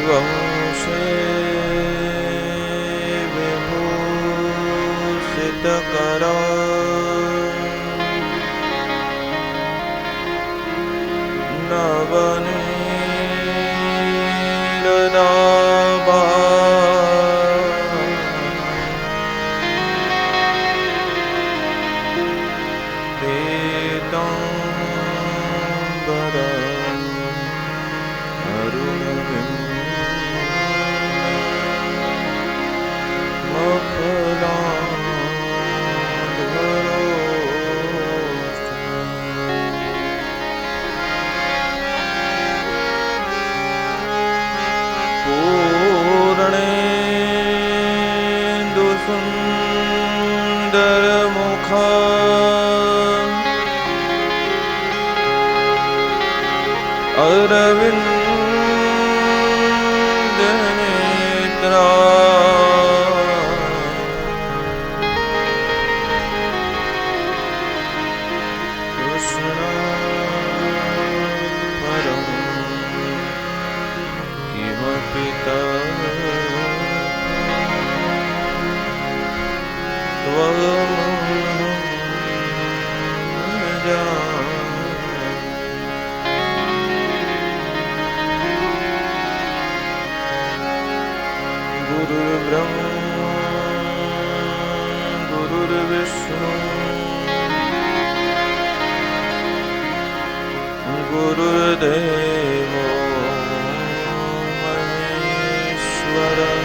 वंशे विभूषितकरा नवनीरदाभा पीताम्बरा अरविंद नेत्रा कृष्ण परं किमपि त्वमहं न जाने। गुरुर्ब्रह्मा गुरुर्विष्णु गुरुर्देवो महेश्वरः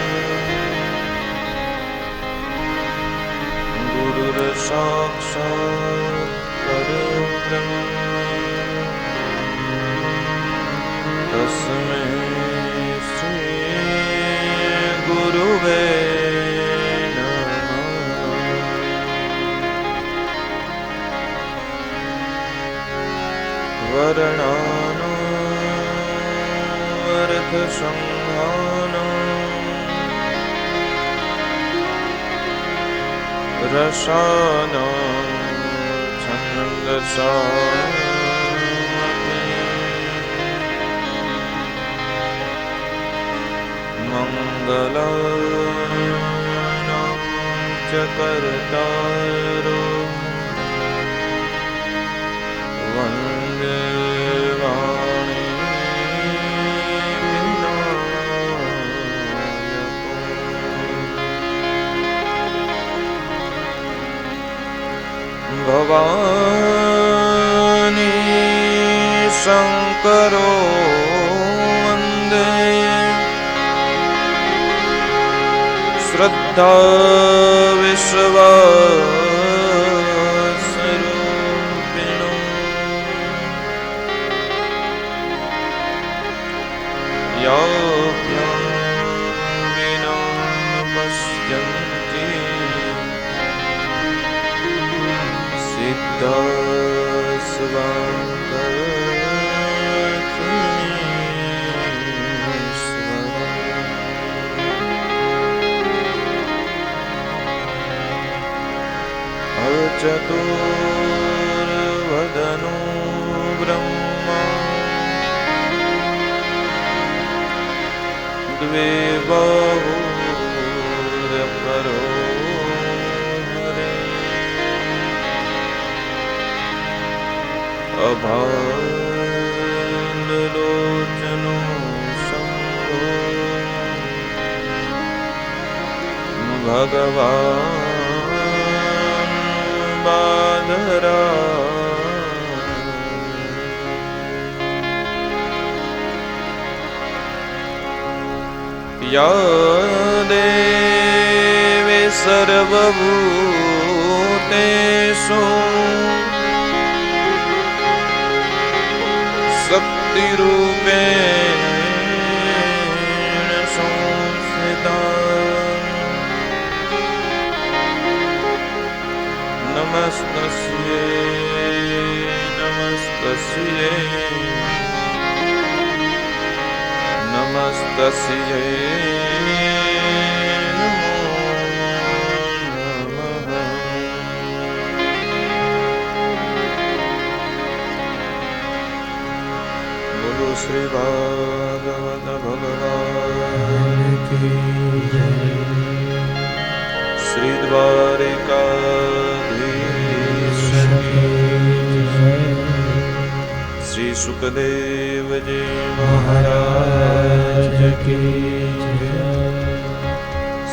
गुरुर्साक्षात् परब्रह्म तस्मै श्री गुरुवे नमः। वर्णानाम् अर्थसंहानम् रसानां छन्दसामपि मंगलानां च कर्तारो वन्दे वाणी विनायकम्। भवानी शंकरो वन्दे श्रद्धा विश्वासरूपिणो याभ्यां विना पश्यन्ति चतुर्वदनो ब्रह्मा द्विबाहुरपरो अभान्दलोचनो शम्भो भगवान् बादरा या देवी सर्वभूतेषु शक्तिरूपेण संस्थिता नमस्तस्यै नमस्तस्यै नमस्तस्यै नमो नमः। बोलो શ્રી ભાગવત ભગવાન કી જય. શ્રી દ્વારિકાધીશ કી જય. શ્રી સુખદેવજી મહારાજ કી જય.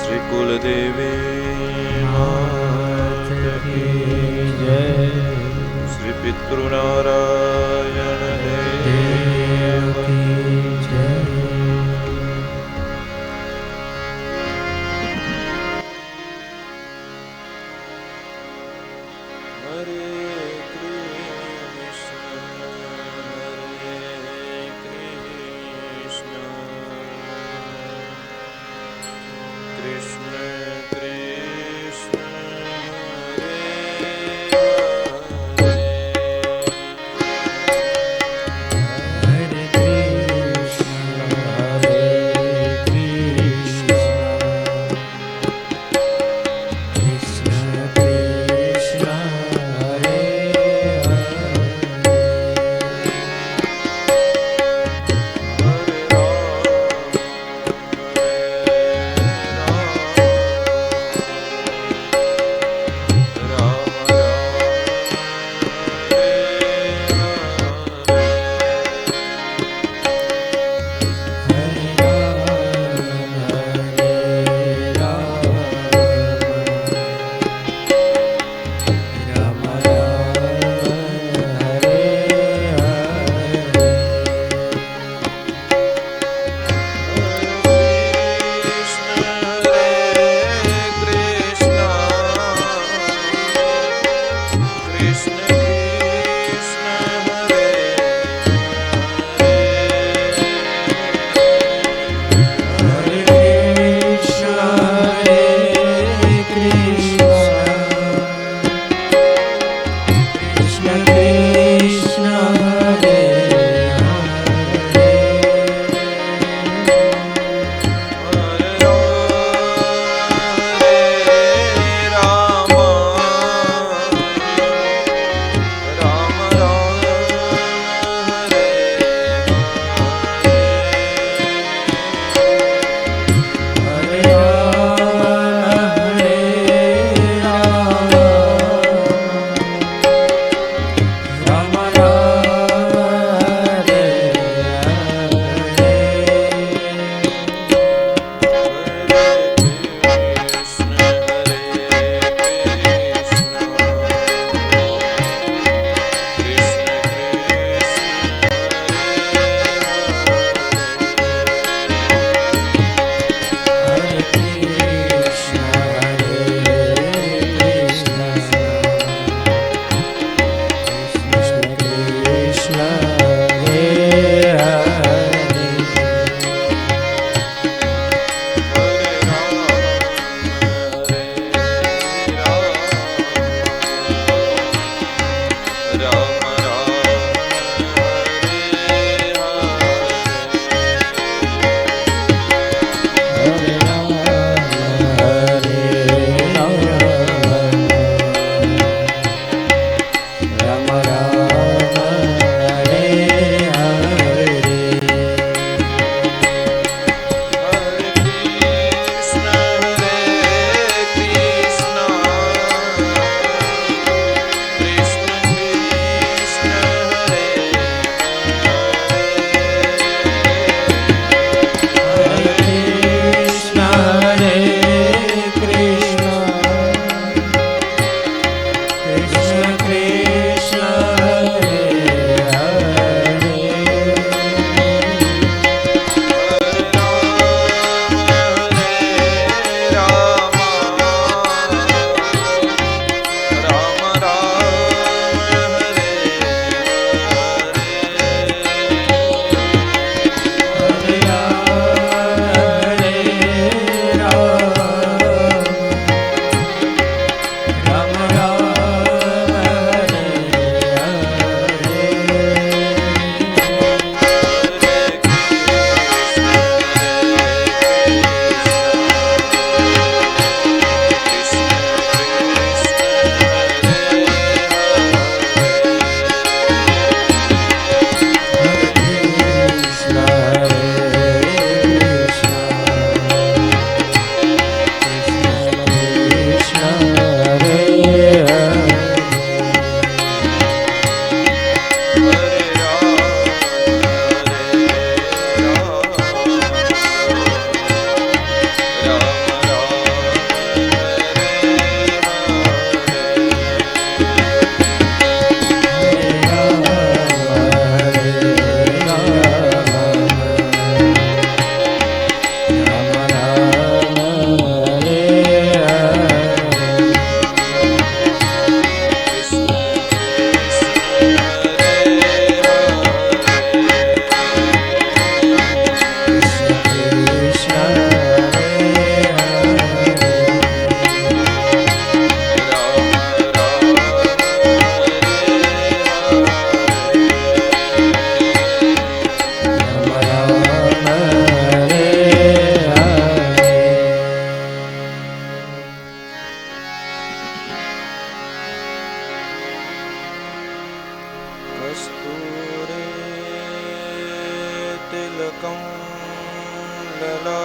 શ્રી કુલદેવી માત કી જય. શ્રી પિતૃનારાયણ દેવ કી જય. હરે तिलकं ललाटपटले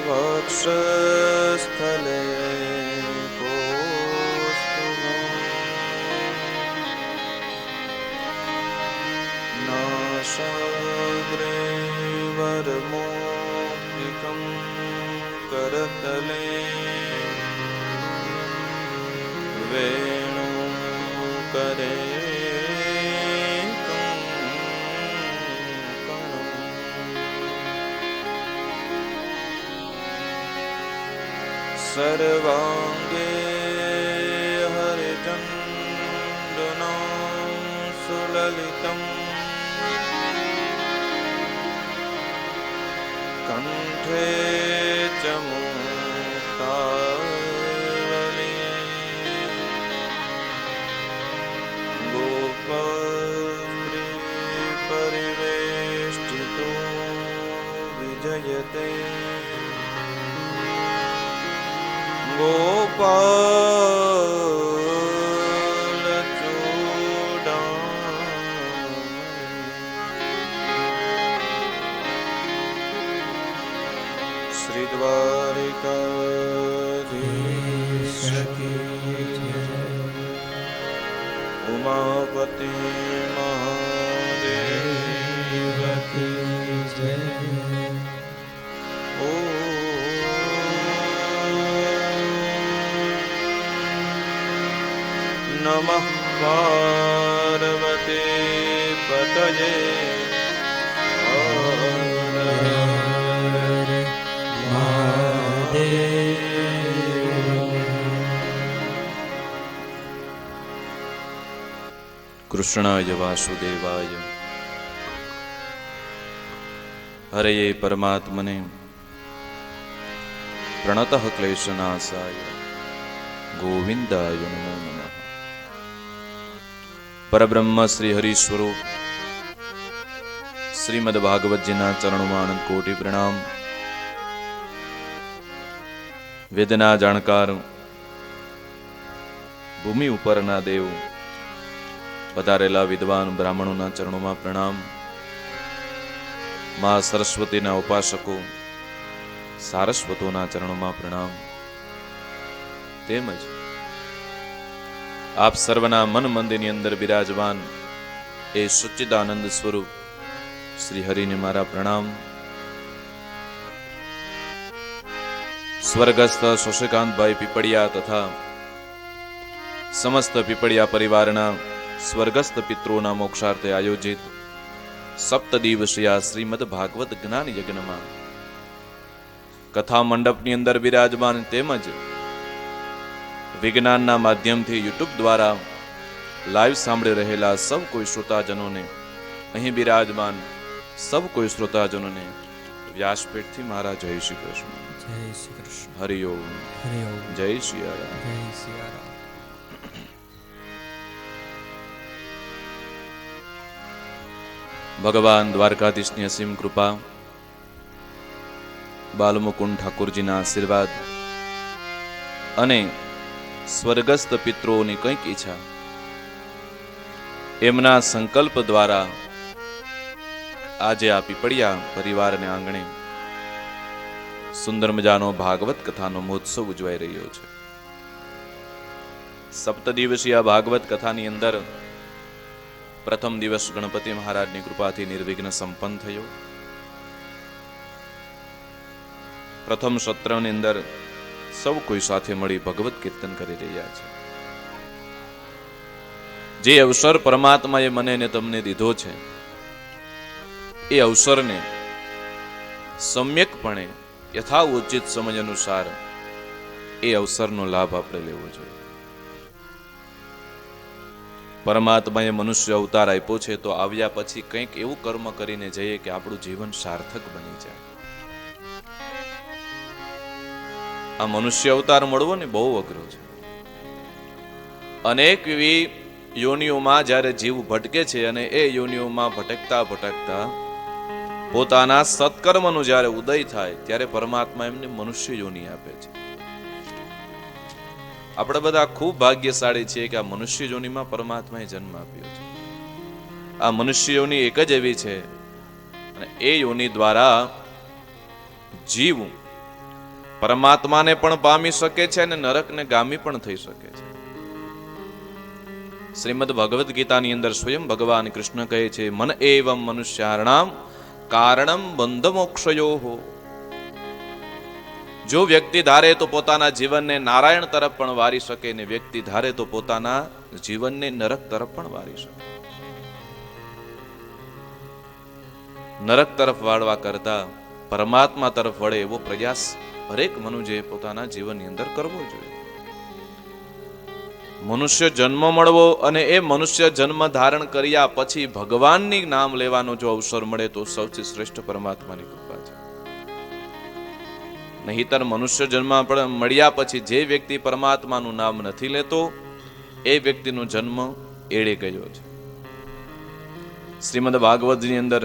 वक्षस्थले कौस्तुभम् नासाग्रे वरमौक्तिकं करतले वेणुकरे सर्वांगे हरिचन्दनं सुललितं कंठे च मुक्तावली गोपस्त्री परिवेष्टितो विजयते गोपाल चूडामणि श्री द्वारिकाधीश की उमापति महादेव की जय। नमः पार्वती पतये हर हर महादेव। कृष्णाय वासुदेवाय हरये परमात्मने प्रणतः क्लेशनाशाय गोविंदाय नमो नमः। परब्रह्म श्री हरि स्वरूप श्रीमद भागवत जी ना चरणों में आनंद कोटि प्रणाम। वेदना जाणकार भूमि ऊपर ना देव पधारेला विद्वान ब्राह्मणों ना चरणों में प्रणाम। मां सरस्वती ना उपासको सारस्वतो ना चरणों में प्रणाम। तेमज आप सर्वना मन मंदिर अंदर विराजमान ए सच्चिदानंद स्वरूप श्री हरि ने मारा प्रणाम। स्वर्गस्थ शशिकांत भाई पीपड़िया तथा समस्त पीपड़िया परिवारना स्वर्गस्थ पितरोना मोक्षार्थे आयोजित सप्त दिवसीय श्रीमद भागवत ज्ञान यज्ञ में कथा मंडपनी अंदर विराजमान तेमज विज्ञानना माध्यमथी यूट्यूब द्वारा लाइव सांभળી રહેલા સૌ કોઈ શ્રોતાજનોને અહીં વિરાજમાન સૌ કોઈ શ્રોતાજનોને વ્યાસપીઠથી મારા જય શ્રી કૃષ્ણ। જય શ્રી કૃષ્ણ। હરિ ઓમ હરિ ઓમ। જય સિયારામ। જય સિયારામ। ભગવાન દ્વારકાધીશની અસીમ કૃપા, બાલમુકુંદ ઠાકોરજીના આશીર્વાદ અને સ્વર્ગસ્થ પિતૃઓની કંઈક ઈચ્છા એમના સંકલ્પ દ્વારા આજે આ પીપળિયા પરિવારને આંગણે સુંદર મજાનો ભાગવત કથાનો મહોત્સવ ઉજવાઈ રહ્યો છે। સપ્ત દિવસીય ભાગવત કથાની અંદર પ્રથમ દિવસ ગણપતિ મહારાજની કૃપાથી નિર્વિઘ્ન સંપન્ન થયો। પ્રથમ સત્રની અંદર સૌ કોઈ સાથે મળી ભગવત કીર્તન કરી રહ્યા છે। જે અવસર પરમાત્માએ મને ને તમને દીધો છે એ અવસરને સમ્યકપણે યથાઉચિત સમજ અનુસાર એ અવસરનો લાભ આપણે લેવો જોઈએ। પરમાત્માએ મનુષ્ય અવતાર આપ્યો છે તો આવ્યા પછી કંઈક એવું કર્મ કરીને જઈએ કે આપણું જીવન સાર્થક બની જાય। આ મનુષ્ય અવતાર મળવો ને બહુ અઘરો છે। અનેક એવી યોનિઓમાં જ્યારે જીવ ભટકે છે અને એ યોનિઓમાં ભટકતા ભટકતા પોતાના સત્કર્મનો જ્યારે ઉદય થાય ત્યારે પરમાત્મા એમને મનુષ્ય યોનિ આપે છે। આપણે બધા ખૂબ ભાગ્યશાળી છીએ કે આ મનુષ્ય યોનિમાં પરમાત્માએ જન્મ આપ્યો છે. આ મનુષ્ય યોનિ એક જ એવી છે અને એ યોનિ દ્વારા જીવ પરમાત્માને પણ પામી શકે છે અને નરકને ગામી પણ થઈ શકે છે. શ્રીમદ ભગવદ્ ગીતાની અંદર સ્વયં ભગવાન કૃષ્ણ કહે છે, મન એવમ મનુષ્યાણામ કારણમ બંધ મોક્ષયોઃ. જો વ્યક્તિ ધારે તો પોતાના જીવનને નારાયણ તરફ પણ વારી શકે ને વ્યક્તિ ધારે તો પોતાના જીવનને નરક તરફ પણ વારી શકે. નરક તરફ વાળવા કરતા પરમાત્મા તરફ વળે એવો પ્રયાસ હરેક મનુષ્યએ પોતાના જીવનની અંદર કરવો જોઈએ. મનુષ્ય જન્મ મળવો અને એ મનુષ્ય જન્મ ધારણ કર્યા પછી ભગવાનની નામ લેવાનો જો અવસર મળે તો સૌથી શ્રેષ્ઠ પરમાત્માની કૃપા છે. નહીતર મનુષ્ય જન્મ મળ્યા પછી જે વ્યક્તિ પરમાત્માનું નામ નથી લેતો એ વ્યક્તિનો જન્મ એળે ગયો છે. શ્રીમદ ભાગવતની અંદર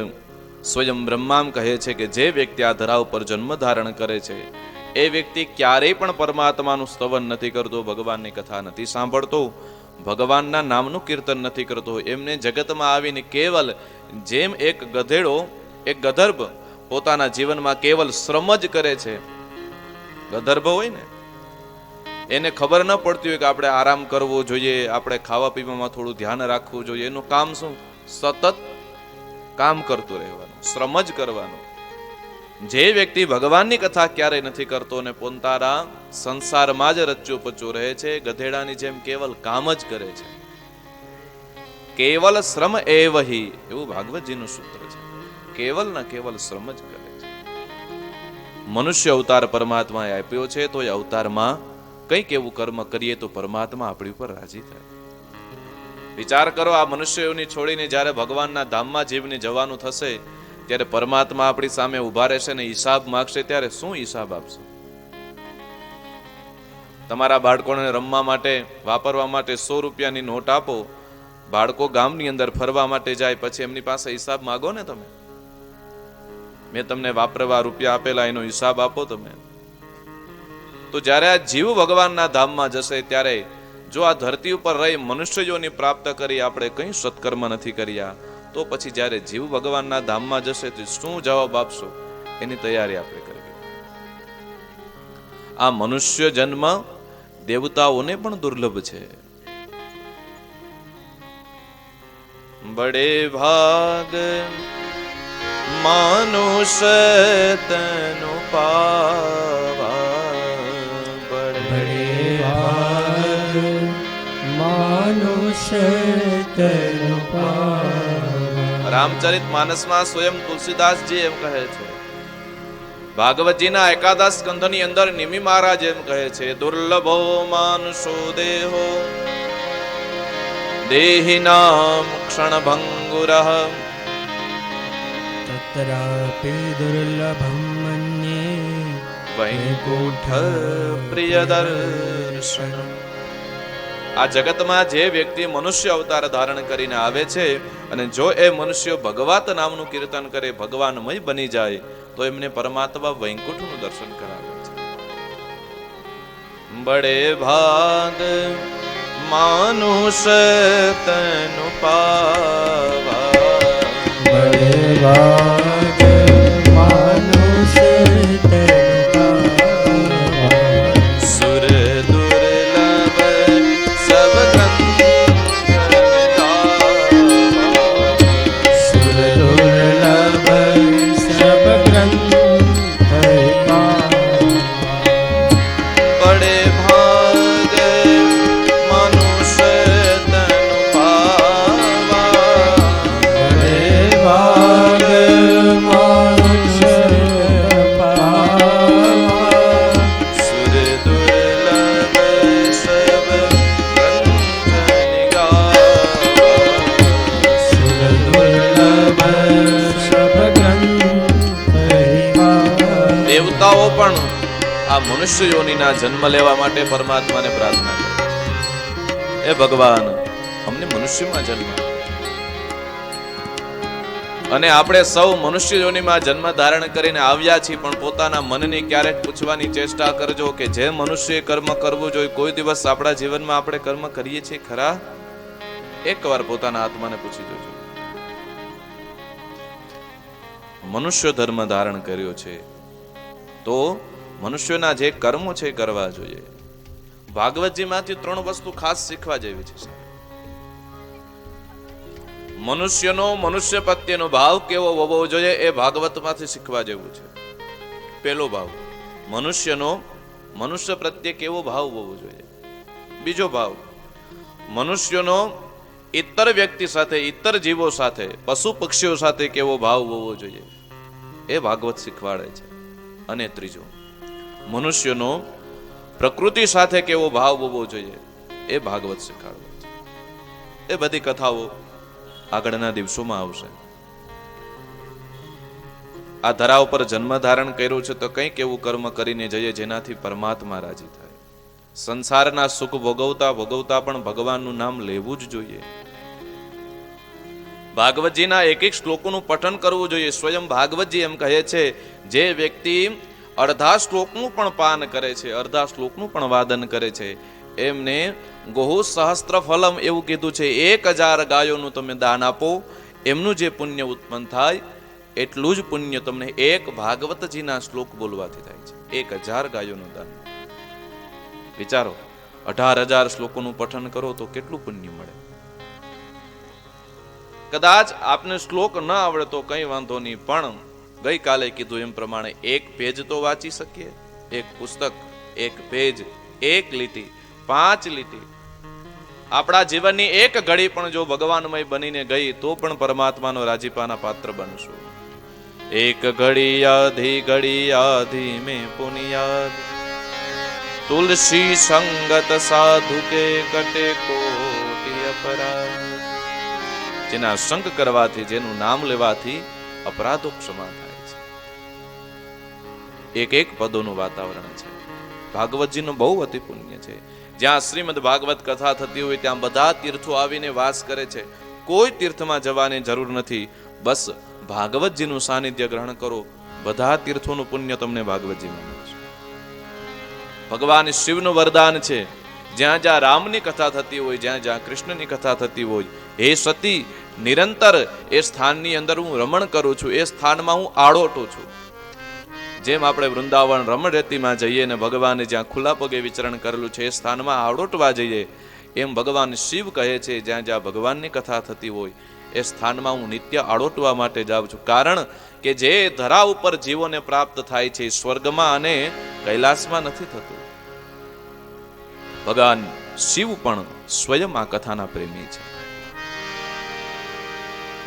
સ્વયં બ્રહ્મા કહે છે કે જે વ્યક્તિ આ ધરા ઉપર જન્મ ધારણ કરે છે એ વ્યક્તિ ક્યારેય પણ પરમાત્માનું સ્તવન નથી કરતો, ભગવાનની કથા નથી સાંભળતો, ભગવાનના નામનું કીર્તન નથી કરતો. એમને જગતમાં આવીને કેવલ જેમ એક ગધેડો, એક ગધર્ભ પોતાના જીવનમાં કેવલ શ્રમ જ કરે છે. ગધર્ભ હોય ને એને ખબર ન પડતી હોય કે આપણે આરામ કરવો જોઈએ, આપણે ખાવા પીવામાં થોડું ધ્યાન રાખવું જોઈએ. એનું કામ શું? સતત કામ કરતું રહેવાનું, શ્રમ જ કરવાનું. જે વ્યક્તિ ભગવાનની કથા ક્યારેય નથી કરતો અને પોતાના સંસારમાં જ રચ્યો પચ્યો રહે છે, ગધેડાની જેમ કેવલ કામ જ કરે છે. કેવલ શ્રમ એવહિ, એવું ભાગવતજીનું સૂત્ર છે. કેવલ ના કેવલ શ્રમ જ કરે છે. મનુષ્ય અવતાર પરમાત્માએ આપ્યો છે તો એ અવતારમાં કંઈક એવું કર્મ કરીએ તો પરમાત્મા આપણી ઉપર રાજી થાય. વિચાર કરો, આ મનુષ્યોની છોડીને જ્યારે ભગવાનના ધામમાં જીવને જવાનું થશે ત્યારે પરમાત્મા આપણી સામે ઉભા રહેશે ને હિસાબ માંગશે, ત્યારે શું હિસાબ આપશે? તમારા બાળકોને રમવા માટે, વાપરવા માટે 100 રૂપિયાની નોટ આપો, બાળકો ગામની અંદર ફરવા માટે જાય, પછી એમની પાસે હિસાબ માંગો ને તમે. મેં તમને વાપરવા રૂપિયા આપેલા, એનો હિસાબ આપો તમે. તો જ્યારે આ જીવ ભગવાનના ધામમાં જશે ત્યારે જો આ ધરતી ઉપર રહી મનુષ્યોની પ્રાપ્ત કરી આપણે કંઈ સત્કર્મ નથી કર્યા તો પછી જ્યારે જીવ ભગવાનના ધામમાં જશે તો શું જવાબ આપશો એની તૈયારી આપણે કરવી. આ મનુષ્ય જન્મ દેવતાઓને પણ દુર્લભ છે. બડે ભાગ માનુષ તનુ પાવા, બડે ભાગ માનુષ તનુ પાવા. રામચરિત માનસમાં સ્વયં તુલસીદાસજી એમ કહે છે, ભાગવતજીના એકાદશ સ્કંધની અંદર નિમિ મહારાજ એમ કહે છે, દુર્લભો માનુષો દેહો દેહિનામ ક્ષણભંગુરઃ તત્રાપી દુર્લભમ મન્યે વૈકુંઠ પ્રિયદર્શનમ. આ જગતમાં જે વ્યક્તિ મનુષ્ય અવતાર ધારણ કરીને આવે છે અને જો એ મનુષ્ય ભગવત નામનું કીર્તન કરે, ભગવાનમય બની જાય તો એમને પરમાત્મા વૈકુંઠનું દર્શન કરાવે છે. બડે ભાગ માનુષ તનુ પાવા, બડે ભાગ માનુષ તનુ પાવા. સુર દુર્લભ સબ ગ્રંથ સુર દુર્લભ સબ ગ્રંથ પાવા. બડે ભાગ મનુષ્ય તનુ પાવા, બડે ભાગ માનુષ પાવા. સુર દુર્લભ સબ ગ્રંથ નિગાવા. સુર દુર્લભ સબ ગ્રંથ પાવા. દેવતાઓ પણ આ મનુષ્ય યોનિના જન્મ લેવા માટે પરમાત્માને પ્રાર્થના કરે છે, એ ભગવાન અમને મનુષ્યમાં જન્મ આપો. અને આપણે સૌ મનુષ્ય યોનિમાં જન્મ ધારણ કરીને આવ્યા છીએ, પણ પોતાના મનને ક્યારેક પૂછવાની ચેષ્ટા કરજો કે જે મનુષ્ય કર્મ કરવું જોઈએ, કોઈ દિવસ આપણા જીવનમાં આપણે કર્મ કરીએ છીએ ખરા? એકવાર પોતાના આત્માને પૂછી જોજો. મનુષ્ય ધર્મ ધારણ કર્યો છે તો મનુષ્યના જે કર્મો છે કરવા જોઈએ. ભાગવતજીમાંથી 3 વસ્તુ ખાસ શીખવા જેવી છે. મનુષ્યનો મનુષ્ય પ્રત્યેનો ભાવ કેવો હોવો જોઈએ એ ભાગવતમાંથી શીખવા જેવું છે. પહેલો ભાવ, મનુષ્યનો મનુષ્ય પ્રત્યે કેવો ભાવ હોવો જોઈએ. બીજો ભાવ, મનુષ્યનો ઇતર વ્યક્તિ સાથે, ઇતર જીવો સાથે, પશુ પક્ષીઓ સાથે કેવો ભાવ હોવો જોઈએ એ ભાગવત શીખવાડે છે. અને ત્રીજો, મનુષ્યનો પ્રકૃતિ સાથે કેવો ભાવ હોવો જોઈએ એ ભાગવત શીખવાડે છે. એ બધી કથાઓ આગળના દિવસોમાં આવશે. આ ધરા ઉપર જન્મ ધારણ કર્યું છે તો કંઈક એવું કર્મ કરીને જઈએ જેનાથી પરમાત્મા રાજી થાય. સંસારના સુખ ભોગવતા ભોગવતા પણ ભગવાનનું નામ લેવું જ જોઈએ. ભાગવતજીના એક એક શ્લોકોનું પઠન કરવું જોઈએ. સ્વયં ભાગવતજી એમ કહે છે, જે વ્યક્તિ અડધા શ્લોકનું પણ પાન કરે છે, અડધા શ્લોકનું પણ વાદન કરે છે, એમને ગોહુ સહસ્ત્ર ફલમ એવું કીધું છે. 1000 ગાયોનું તમે દાન આપો, એમનું જે પુણ્ય ઉત્પન્ન થાય એટલું જ પુણ્ય તમને એક ભાગવતજીના શ્લોક બોલવાથી થાય છે. 1000 ગાયોનું દાન. વિચારો, 18000 શ્લોકોનું પઠન કરો તો કેટલું પુણ્ય મળે. કદાચ આપને શ્લોક ન આવડે તો કઈ વાંધો નહીં, પણ ગઈકાલે કીધું એમ પ્રમાણે 1 પેજ તો વાંચી શકીએ. 1 પુસ્તક, 1 પેજ, 1 લીટી, 5 લીટી. આપણા જીવનની 1 ઘડી પણ જો ભગવાનમય બનીને ગઈ તો પણ પરમાત્માનો રાજીપાના પાત્ર બનશું. 1 ઘડી આધી મેં પુનિયાદ, તુલસી સંગત સાધુ કે કટે કોટી અપરાધ. જેના સંગ કરવાથી, જેનું નામ લેવાથી અપરાધો ક્ષમા થાય છે. 1 પદોનું વાતાવરણ છે. ભાગવતજીનું બહુ અતિ પુણ્ય છે. જ્યાં શ્રીમદ ભાગવત કથા થતી હોય ત્યાં બધા તીર્થો આવીને વાસ કરે છે. કોઈ તીર્થમાં જવાની જરૂર નથી, બસ ભાગવતજીનું સાનિધ્ય ગ્રહણ કરો. બધા તીર્થોનું પુણ્ય તમને ભાગવતજીમાં મળશે. ભગવાન શિવનું વરદાન છે, જ્યાં જ્યાં રામની કથા થતી હોય, જ્યાં જ્યાં કૃષ્ણની કથા થતી હોય, હે સતી, નિરંતર એ સ્થાનની અંદર હું રમણ કરું છું, એ સ્થાનમાં હું આડોટું છું. જેમ આપણે વૃંદાવન રમણ રેતીમાં જઈએ ને ભગવાને જ્યાં ખુલ્લા પગે વિચરણ કરેલું છે એ સ્થાનમાં આડોટવા જઈએ, એમ ભગવાન શિવ કહે છે જ્યાં જ્યાં ભગવાનની કથા થતી હોય એ સ્થાનમાં હું નિત્ય આડોટવા માટે જાઉં છું. કારણ કે જે ધરા ઉપર જીવોને પ્રાપ્ત થાય છે સ્વર્ગમાં અને કૈલાસમાં નથી થતું. ભગવાન શિવ પણ સ્વયં આ કથાના પ્રેમી છે.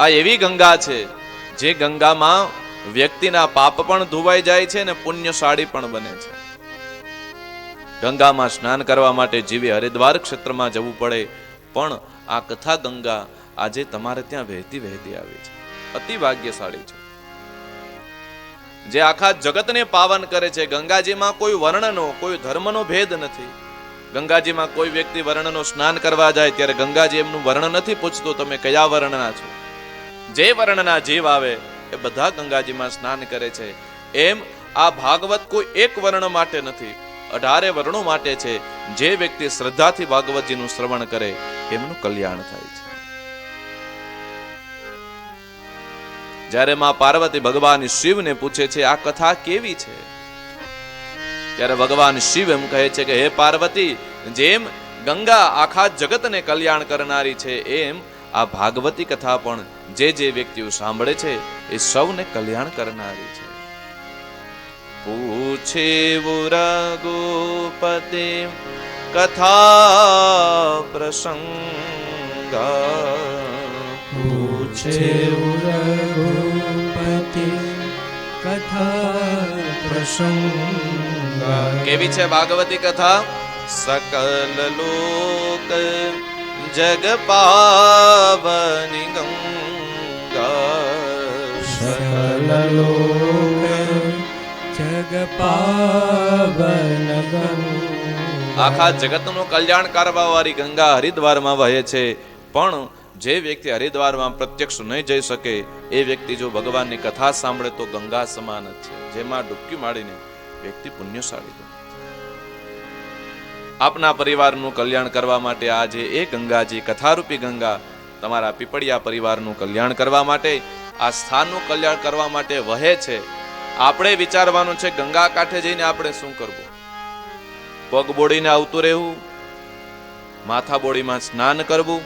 આ એવી ગંગા છે જે ગંગામાં વ્યક્તિના પાપ પણ ધોવાઈ જાય છે ને પુણ્યશાળી પણ બને છે. ગંગામાં સ્નાન કરવા માટે જીવે હરિદ્વાર ક્ષેત્રમાં જવું પડે, પણ આ કથા ગંગા આજે તમારે ત્યાં વહેતી વહેતી આવી છે. અતિ ભાગ્યશાળી છે જે આખા જગતને પાવન કરે છે. ગંગાજીમાં કોઈ વર્ણનો, કોઈ ધર્મનો ભેદ નથી. ગંગાજીમાં કોઈ વ્યક્તિ વર્ણનો સ્નાન કરવા જાય ત્યારે ગંગાજી એમનું વર્ણ નથી પૂછતો, તમે કયા વર્ણના છો. જે વર્ણના જીવ આવે એ બધા ગંગાજીમાં સ્નાન કરે છે. એમ આ ભાગવત કોઈ એક વર્ણ માટે નથી, 18 વર્ણો માટે છે. જે વ્યક્તિ શ્રદ્ધાથી ભાગવતજીનું શ્રવણ કરે એમનું કલ્યાણ થાય છે. જ્યારે માં પાર્વતી ભગવાન શિવને પૂછે છે આ કથા કેવી છે, ત્યારે ભગવાન શિવ એમ કહે છે કે હે પાર્વતી, જેમ ગંગા આખા જગતને કલ્યાણ કરનારી છે, એમ આ ભાગવતી કથા પણ જે જે વ્યક્તિઓ સાંભળે છે એ સૌને કલ્યાણ કરનારી છે. પૂછે રઘુપતિ કથા પ્રસંગા, પૂછે રઘુપતિ કથા પ્રસંગા. કેવી છે ભાગવતી કથા? સકલ લોક જગ પાવની ગંગા, સકલ લોક જગ પાવન ગંગા. આખા જગતનું કલ્યાણ કરવા વાળી ગંગા હરિદ્વારમાં વહે છે, પણ જે વ્યક્તિ હરિદ્વારમાં પ્રત્યક્ષ નહીં જઈ શકે એ વ્યક્તિ જો ભગવાનની કથા સાંભળે તો ગંગા સમાન જ છે, જેમાં ડૂબકી મારીને વ્યક્તિ પુણ્યશાળી બને. આપના પરિવારનું કલ્યાણ કરવા માટે આજે એ ગંગાજી કથારૂપી ગંગા તમારા પીપળિયા પરિવારનું કલ્યાણ કરવા માટે, આ સ્થાનનું કલ્યાણ કરવા માટે વહે છે. આપણે વિચારવાનું છે ગંગા કાંઠે જઈને આપણે શું કરવું. પગ બોડીને આવતું રહેવું, માથા બોડીમાં સ્નાન કરવું,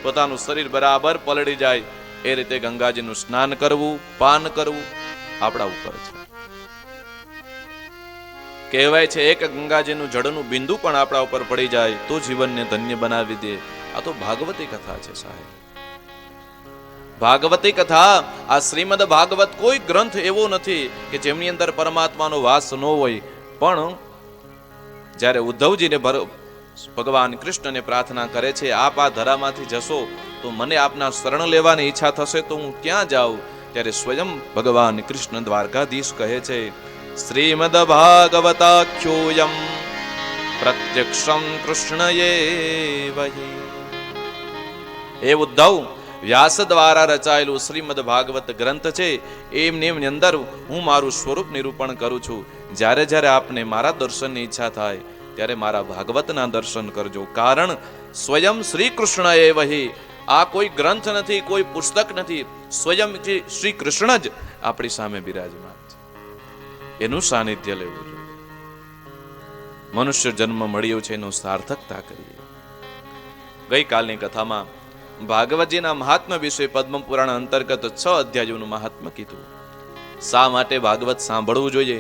પોતાનું શરીર બરાબર પલળી જાય એ રીતે ગંગાજીનું સ્નાન કરવું, પાન કરવું આપણા ઉપર છે. કહેવાય છે એક ગંગાજીનું જળનું બિંદુ પણ આપણા ઉપર પડી જાય તો જીવનને ધન્ય બનાવી દે. આ તો ભાગવતી કથા છે સાહેબ. ભાગવતી કથા, આ શ્રીમદ ભાગવત કોઈ ગ્રંથ એવો નથી કે જેમની અંદર પરમાત્માનો વાસ ન હોય. પણ જ્યારે ઉદ્ધવજીને ભગવાન કૃષ્ણને પ્રાર્થના કરે છે, આપ આ ધરામાંથી જશો તો મને આપના શરણ લેવાની ઈચ્છા થશે તો હું ક્યાં જાઉં? ત્યારે સ્વયં ભગવાન કૃષ્ણ દ્વારકાધીશ કહે છે, શ્રીમદ ભાગવતાખ્યોયમ પ્રત્યક્ષમ કૃષ્ણયેવહિ. હે ઉદ્ધવ, વ્યાસ દ્વારા રચાયેલું શ્રીમદ ભાગવત ગ્રંથ છે, એમની અંદર હું મારું સ્વરૂપ નિરૂપણ કરું છું. જ્યારે જ્યારે આપને મારા દર્શનની ઈચ્છા થાય ત્યારે મારા ભાગવતના દર્શન કરજો. કારણ સ્વયં શ્રી કૃષ્ણ એ વહી, આ કોઈ ગ્રંથ નથી, કોઈ પુસ્તક નથી, સ્વયં શ્રી કૃષ્ણ જ આપણી સામે બિરાજમાન છે. એનું સાનિધ્ય લેવું જોઈએ. મનુષ્ય જન્મ મળ્યો છે એનું સાર્થકતા કરીએ. ગઈકાલની કથામાં ભાગવતજીના મહાત્મ્ય વિશે પદ્મ પુરાણ અંતર્ગત 6 અધ્યાયોનું મહાત્મ્ય કીધું. શા માટે ભાગવત સાંભળવું જોઈએ,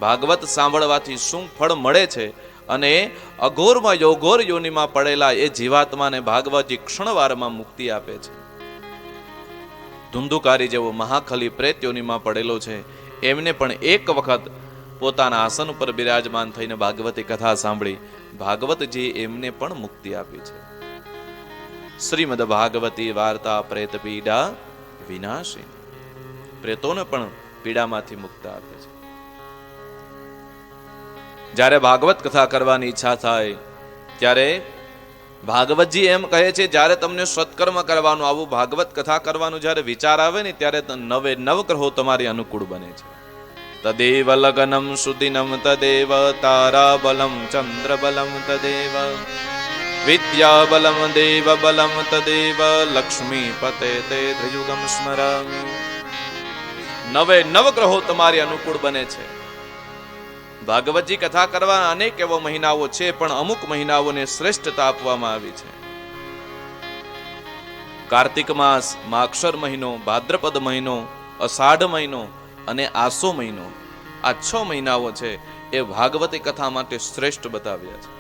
ભાગવત સાંભળવાથી શું ફળ મળે છે, અને અઘોરમાં યોઘોર યોનિમાં પડેલા એ જીવાત્માને ભાગવતજી ક્ષણવારમાં મુક્તિ આપે છે. ધુંધુકારી જેવો મહાખલી પ્રેત યોનિમાં પડેલો છે, એમને પણ એક વખત પોતાના આસન ઉપર બિરાજમાન થઈને ભાગવતી કથા સાંભળી ભાગવતજી એમને પણ મુક્તિ આપી છે. શ્રીમદ ભાગવતી વાર્તા પ્રેત પીડા વિનાશી, પ્રેતોને પણ પીડામાંથી મુક્ત આપે છે. જ્યારે ભાગવત કથા કરવાની ઈચ્છા થાય ત્યારે ભાગવતજી એમ કહે છે, જ્યારે તમને સત્કર્મ કરવાનું, આવું ભાગવત કથા કરવાનું જ્યારે વિચાર આવે ને ત્યારે 9 ગ્રહો તમારી અનુકૂળ બને છે. તદેવ લગ્નમ સુદિનમ તદેવ તારા બલમ ચંદ્ર બલમ તદેવ વિદ્યા બલમ દેવ બલમ તદેવ લક્ષ્મી પતે તે ધ્રુયુગમ સ્મરામિ. 9 ગ્રહો તમારી અનુકૂળ બને છે. ભાગવતજી કથા કરવા અનેક એવો મહિનાઓ છે, પણ અમુક મહિનાઓને શ્રેષ્ઠતા આપવામાં આવી છે. કાર્તિક માસ, માક્ષર મહિનો, ભાદ્રપદ મહિનો, અષાઢ મહિનો અને આસો મહિનો, આ 6 મહિનાઓ છે એ ભાગવતી કથા માટે શ્રેષ્ઠ બતાવ્યા છે.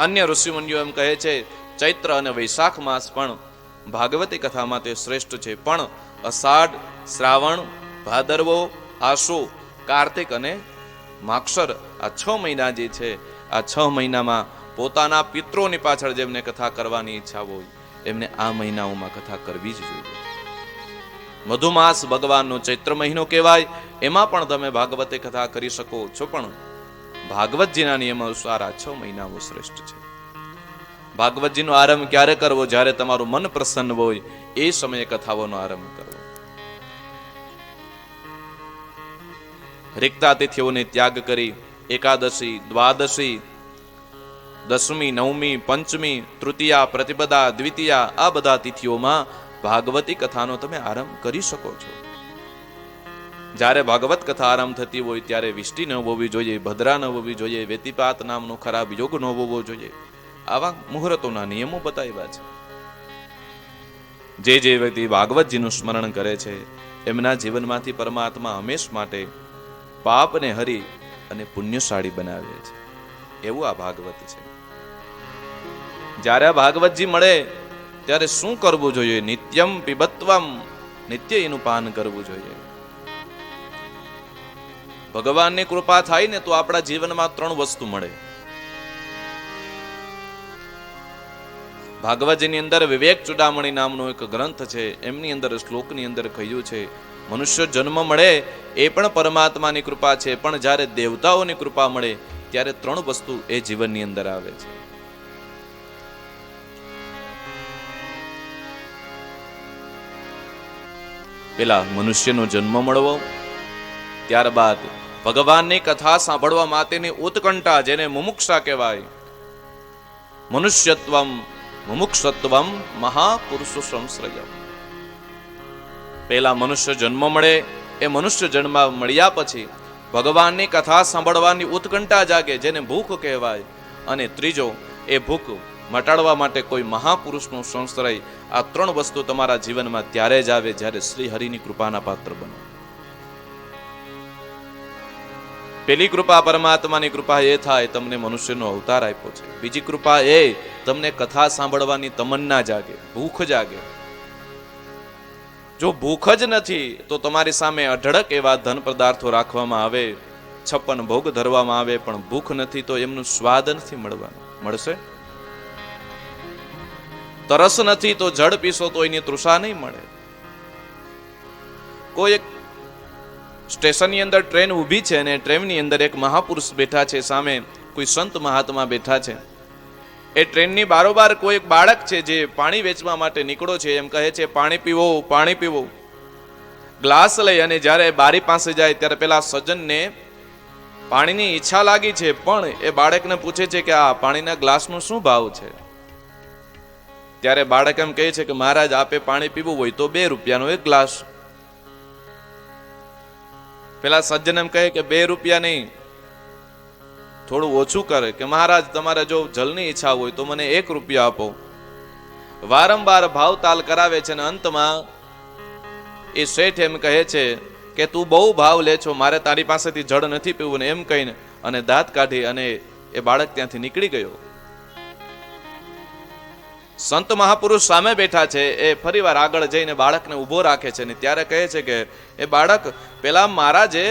અન્ય ઋષિમુનિઓ એમ કહે છે ચૈત્ર અને વૈશાખ માસ પણ ભાગવતી કથા માટે શ્રેષ્ઠ છે, પણ અષાઢ, શ્રાવણ, ભાદરવો, આસો, કાર્તિક અને માક્ષર આ 6 મહિના જે છે, આ 6 મહિનામાં પોતાના પિતરોની પાછળ જેમને કથા કરવાની ઈચ્છા હોય એમને આ મહિનાઓમાં કથા કરવી જ જોઈએ. મધુમાસ ભગવાનનો ચૈત્ર મહિનો કહેવાય, એમાં પણ તમે ભાગવતી કથા કરી શકો છો, પણ ભાગવતજીના નિયમ અનુસાર આ 6 મહિનાઓ શ્રેષ્ઠ છે. ભાગવતજીનો આરંભ ક્યારે કરવો? જ્યારે તમારું મન પ્રસન્ન હોય એ સમયે કથાઓનો આરંભ કરવો. રિક્તા તિથિઓને ત્યાગ કરી એકાદશી, દ્વાદશી, દશમી, નવમી, પંચમી, તૃતીયા, પ્રતિપદા, દ્વિતીયા, આ બધા તિથિઓમાં ભાગવતી કથાનો તમે આરંભ કરી શકો છો. જ્યારે ભાગવત કથા આરંભ થતી હોય ત્યારે વિષ્ટિ ન હોવી જોઈએ, ભદ્રા ન હોવી જોઈએ, વેતિપાત નામનો ખરાબ યોગ ન હોવો જોઈએ. આવા મુહૂર્તોના નિયમો બતાવ્યા છે. જે વ્યક્તિ ભાગવતજીનું સ્મરણ કરે છે એમના જીવનમાંથી પરમાત્મા હંમેશ માટે પાપને હરી અને પુણ્યશાળી બનાવે છે. એવું આ ભાગવત છે. જ્યારે આ ભાગવતજી મળે ત્યારે શું કરવું જોઈએ? નિત્યમ પિબત્વમ, નિત્ય એનું પાન કરવું જોઈએ. ભગવાનની કૃપા થાય ને તો આપણા જીવનમાં 3 વસ્તુ મળે. ભાગવતજીની અંદર વિવેક ચૂડામણી નામનો એક ગ્રંથ છે, એમની અંદર શ્લોકની અંદર કહ્યું છે મનુષ્ય જન્મ મળે એ પણ પરમાત્માની કૃપા છે, પણ જ્યારે દેવતાઓની કૃપા મળે ત્યારે 3 વસ્તુ એ જીવનની અંદર આવે છે. પેલા મનુષ્યનો જન્મ મળવો, ત્યારબાદ ભગવાનની કથા સાંભળવા માટેની ઉત્કંઠા, જેને મુમુક્ષા કહેવાય. મનુષ્યત્વમ મુમુક્ષત્વમ મહાપુરુષો સંશ્રયમ. પેલા મનુષ્ય જન્મ મળે, એ મનુષ્ય જન્મ મળ્યા પછી ભગવાનની કથા સાંભળવાની ઉત્કંઠા જાગે, જેને ભૂખ કહેવાય. અને ત્રીજો, એ ભૂખ મટાડવા માટે કોઈ મહાપુરુષનો સંશ્રય. આ ત્રણ વસ્તુ તમારા જીવનમાં ત્યારે જ આવે જ્યારે શ્રી હરિની કૃપાના પાત્ર બનો. પેલી કૃપા પરમાત્માની કૃપા એ થાય તમને મનુષ્યનો અવતાર આપ્યો છે. બીજી કૃપા એ તમને કથા સાંભળવાની તમન્ના જાગે, ભૂખ જાગે. જો ભૂખ જ નથી તો તમારી સામે અઢળક એવા ધન પદાર્થો રાખવામાં આવે, 56 ભોગ ધરવામાં આવે, પણ ભૂખ નથી તો એમનું સ્વાદ નથી મળવાનું. મળશે? તરસ નથી તો જળ પીશો તો એની તૃષા નહીં મળે. કોઈ એક સ્ટેશનની અંદર ટ્રેન ઊભી છે અને ટ્રેનની અંદર એક મહાપુરુષ બેઠા છે, સામે કોઈ સંત મહાત્મા બેઠા છે. એ ટ્રેનની બારોબાર કોઈ એક બાળક છે જે પાણી વેચવા માટે નીકળો છે. એમ કહે છે, પાણી પીવો, પાણી પીવો. ગ્લાસ લઈ અને જ્યારે બારી પાસે જાય ત્યારે પેલા સજ્જનને પાણીની ઈચ્છા લાગી છે, પણ એ બાળકને પૂછે છે કે આ પાણીના ગ્લાસનો શું ભાવ છે? ત્યારે બાળક એમ કહે છે કે મહારાજ, આપે પાણી પીવું હોય તો 2 રૂપિયાનો એક ગ્લાસ. પેલા સજ્જન એમ કહે કે 2 રૂપિયા નહીં, થોડું ઓછું કરે કે મહારાજ, તમારે જો જલની ઈચ્છા હોય તો મને 1 રૂપિયા આપો. વારંવાર ભાવતાલ કરાવે છે અને અંતમાં એ શેઠ એમ કહે છે કે તું બહુ ભાવ લે છો, મારે તારી પાસેથી જળ નથી પીવું. ને એમ કહીને અને દાંત કાઢી અને એ બાળક ત્યાંથી નીકળી ગયો. સંત મહાપુરુષ સામે બેઠા છે, એ ફરીવાર આગળ જઈને બાળકને ઊભો રાખે છે અને ત્યારે કહે છે કે એ બાળક, પેલા મહારાજે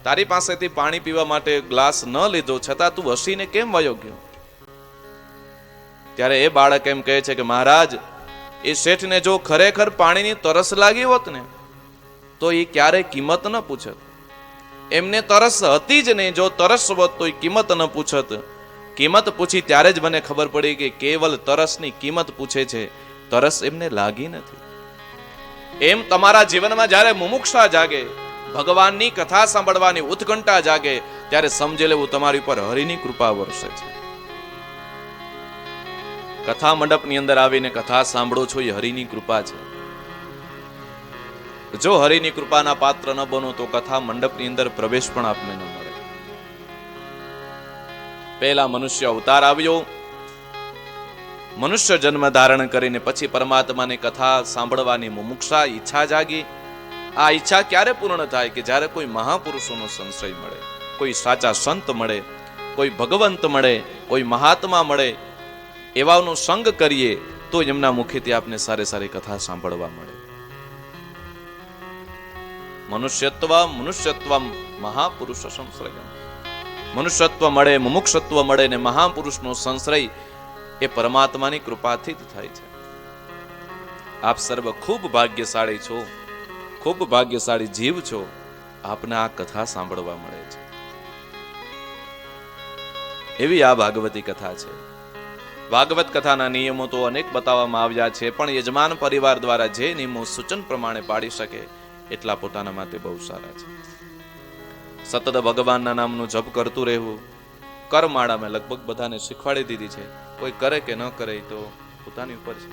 તારી પાસેથી પાણી પીવા માટે ગ્લાસ ન લીધો, છતાં તું હસીને કેમ વયો ગયો? ત્યારે એ બાળક એમ કહે છે કે મહારાજ, એ શેઠને જો ખરેખર પાણીની તરસ લાગી હોત ને તો એ ક્યારેય કિંમત ન પૂછત. એમને તરસ હતી જ નહીં. જો તરસ હોત તો એ કિંમત ન પૂછત. કિંમત પૂછી ત્યારે જ મને ખબર પડી કે કેવલ તરસની કિંમત પૂછે છે, તરસ એમને લાગી નથી. એમ તમારા જીવનમાં જ્યારે મુમુક્ષા જાગે, ભગવાનની કથા સાંભળવાની ઉત્કંઠા જાગે, ત્યારે સમજી લેવું તમારી ઉપર હરિની કૃપા વરસે છે. કથા મંડપની અંદર આવીને કથા સાંભળો છો, એ હરિની કૃપા છે. જો હરિની કૃપાના પાત્ર ન બનો તો કથા મંડપની અંદર પ્રવેશ પણ આપને ન મળે. પહેલા મનુષ્ય અવતાર આવ્યો, મનુષ્ય જન્મ ધારણ કરીને પછી પરમાત્માની કથા સાંભળવાની મુમુક્ષા ઈચ્છા જાગી. આ ઈચ્છા ક્યારે પૂર્ણ થાય? કે જ્યારે કોઈ મહાપુરુષોનો સંશ્રય મળે, કોઈ સાચા સંત મળે, કોઈ ભગવંત મળે, કોઈ મહાત્મા મળે. એવાનો સંગ કરીએ તો એમના મુખેથી આપને સારી કથા સાંભળવા મળે. મનુષ્યત્વ મહાપુરુષ સંશ્રય. મનુષ્યત્વ મળે, મુમુક્ષત્વ મળે ને મહાપુરુષનો સંશ્રય એ પરમાત્માની કૃપાથી જ થાય છે. આપ સર્વ ખૂબ ભાગ્યશાળી છો, ખૂબ ભાગ્યશાળી જીવ છો. આપને આ કથા સાંભળવા મળે છે. એવી આ ભાગવતી કથા છે. ભાગવત કથાના નિયમો તો અનેક બતાવવામાં આવ્યા છે, પણ યજમાન પરિવાર દ્વારા જે નિયમો સૂચન પ્રમાણે પાડી શકે એટલા પોતાના માટે બહુ સારા છે. સતત ભગવાનના નામનું જપ કરતું રહેવું. કરમાળા મેં લગભગ બધાને શીખવાડી દીધી છે. કોઈ કરે કે ન કરે તો પોતાની ઉપર છે,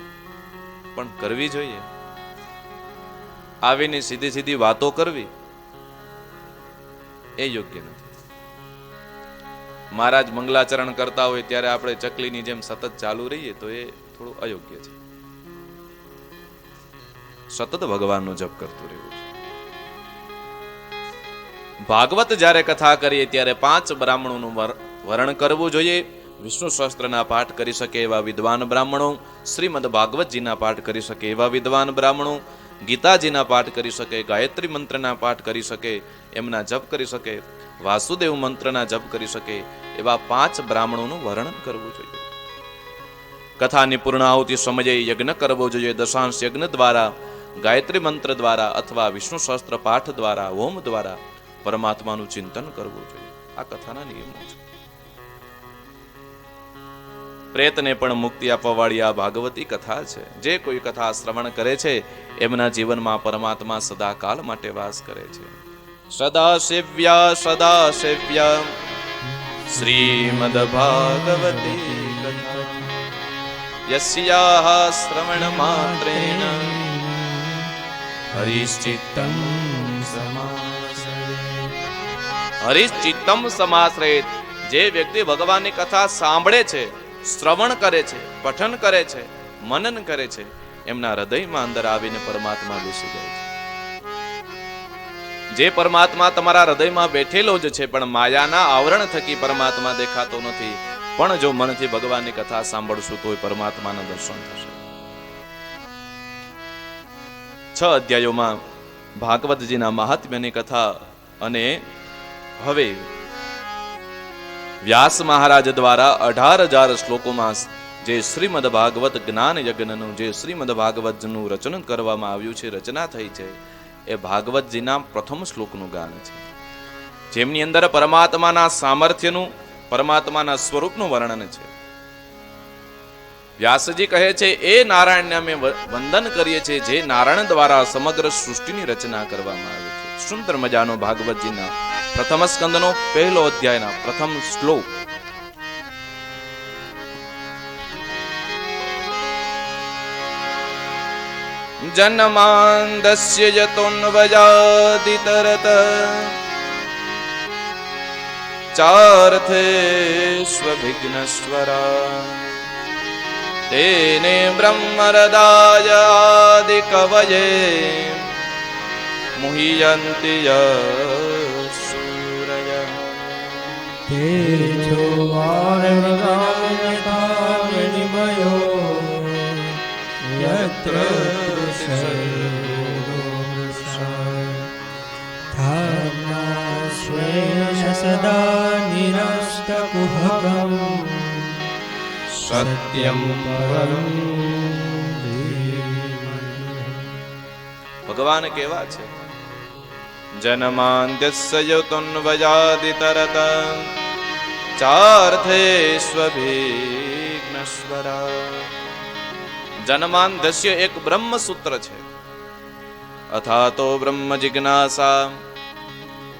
પણ કરવી જોઈએ. આવીને સીધી વાતો કરવી એ યોગ્ય નથી. મહારાજ મંગલાચરણ કરતા હોય ત્યારે આપણે ચકલીની જેમ સતત ચાલુ રહીએ તો એ થોડું અયોગ્ય છે. સતત ભગવાનનો જપ કરતું રહેવું છે. ભાગવત જ્યારે કથા કરીએ ત્યારે 5 બ્રાહ્મણોનું વરણ કરવું જોઈએ. વિષ્ણુ સહસ્ત્રના પાઠ કરી શકે એવા વિદ્વાન બ્રાહ્મણો, શ્રીમદ ભાગવતજીના પાઠ કરી શકે એવા વિદ્વાન બ્રાહ્મણો, ગીતાજીના પાઠ કરી શકે, ગાયત્રી મંત્રના પાઠ કરી શકે, એમના જપ કરી શકે, વાસુદેવ મંત્રના જપ કરી શકે એવા 5 બ્રાહ્મણોનું વર્ણન કરવું જોઈએ. કથાની પૂર્ણાહુતિ સમયે યજ્ઞ કરવો જોઈએ. દશાંશ યજ્ઞ દ્વારા, ગાયત્રી મંત્ર દ્વારા અથવા વિષ્ણુ સહસ્ત્ર પાઠ દ્વારા, હોમ દ્વારા પરમાત્માનું ચિંતન કરવું જોઈએ. આ કથાના નિયમો છે. પ્રેતને પણ મુક્તિ આપવાવાળી આ ભાગવતી કથા છે. જે કોઈ કથા શ્રવણ કરે છે એમના જીવનમાં પરમાત્મા સદાકાલ માટે વાસ કરે છે. સદા સેવ્યા શ્રીમદ ભાગવતી કથા યસ્યાહ શ્રવણ માત્રેણ હરિશ્ચિત્તમ સમાશ્રયેત. જે વ્યક્તિ ભગવાનની કથા સાંભળે છે, શ્રવણ કરે છે, પઠન કરે છે, મનન કરે છે, એમના હૃદયમાં અંદર આવીને પરમાત્મા બેસી જાય છે. જે પરમાત્મા તમારા હૃદયમાં બેઠેલો જ છે, પણ માયાના આવરણ થકી પરમાત્મા દેખાતો નથી. પણ જો મનથી ભગવાનની કથા સાંભળશું તો પરમાત્માના દર્શન થશે. 6 અધ્યાયોમાં ભાગવતજીના મહાત્મ્યની કથા અને હવે વ્યાસ મહારાજ દ્વારા 18,000 શ્લોકોમાં જે શ્રીમદ ભાગવત જ્ઞાન યજ્ઞનું જે શ્રીમદ ભાગવતનું રચન કરવામાં આવ્યું છે, રચના થઈ છે, એ ભાગવતજીના પ્રથમ શ્લોકનું ગાન છે, જેમની અંદર પરમાત્માના સામર્થ્યનું, પરમાત્માના સ્વરૂપનું વર્ણન છે. વ્યાસજી કહે છે, એ નારાયણને અમે વંદન કરીએ છીએ જે નારાયણ દ્વારા સમગ્ર સૃષ્ટિની રચના કરવામાં આવી છે. સુંદર મજાનો ભાગવતજીના પ્રથમ સ્કંદનો 1લો અધ્યાયના પ્રથમ શ્લોક. જન્માંદસ્ય યતોન્વયાદિતરત ચાર્થેષ્વવિઘ્નસ્વરા તેને બ્રહ્મરદાય આદિકવયે મુહ્યન્તિ યસૂરયઃ. તેજો વારણિમયો યત્ર સદા નિરસ્તકુહકમ સત્યમ પરમ. ભગવાન કેવા છે? જન્માંદ્યસ્ય યતોન્વયાદિતરત ચાર્થેષ્વવિઘ્નસ્વરા. જન્માંદ્યસ્ય એક બ્રહ્મ સૂત્ર છે, અથાતો બ્રહ્મ જિજ્ઞાસા.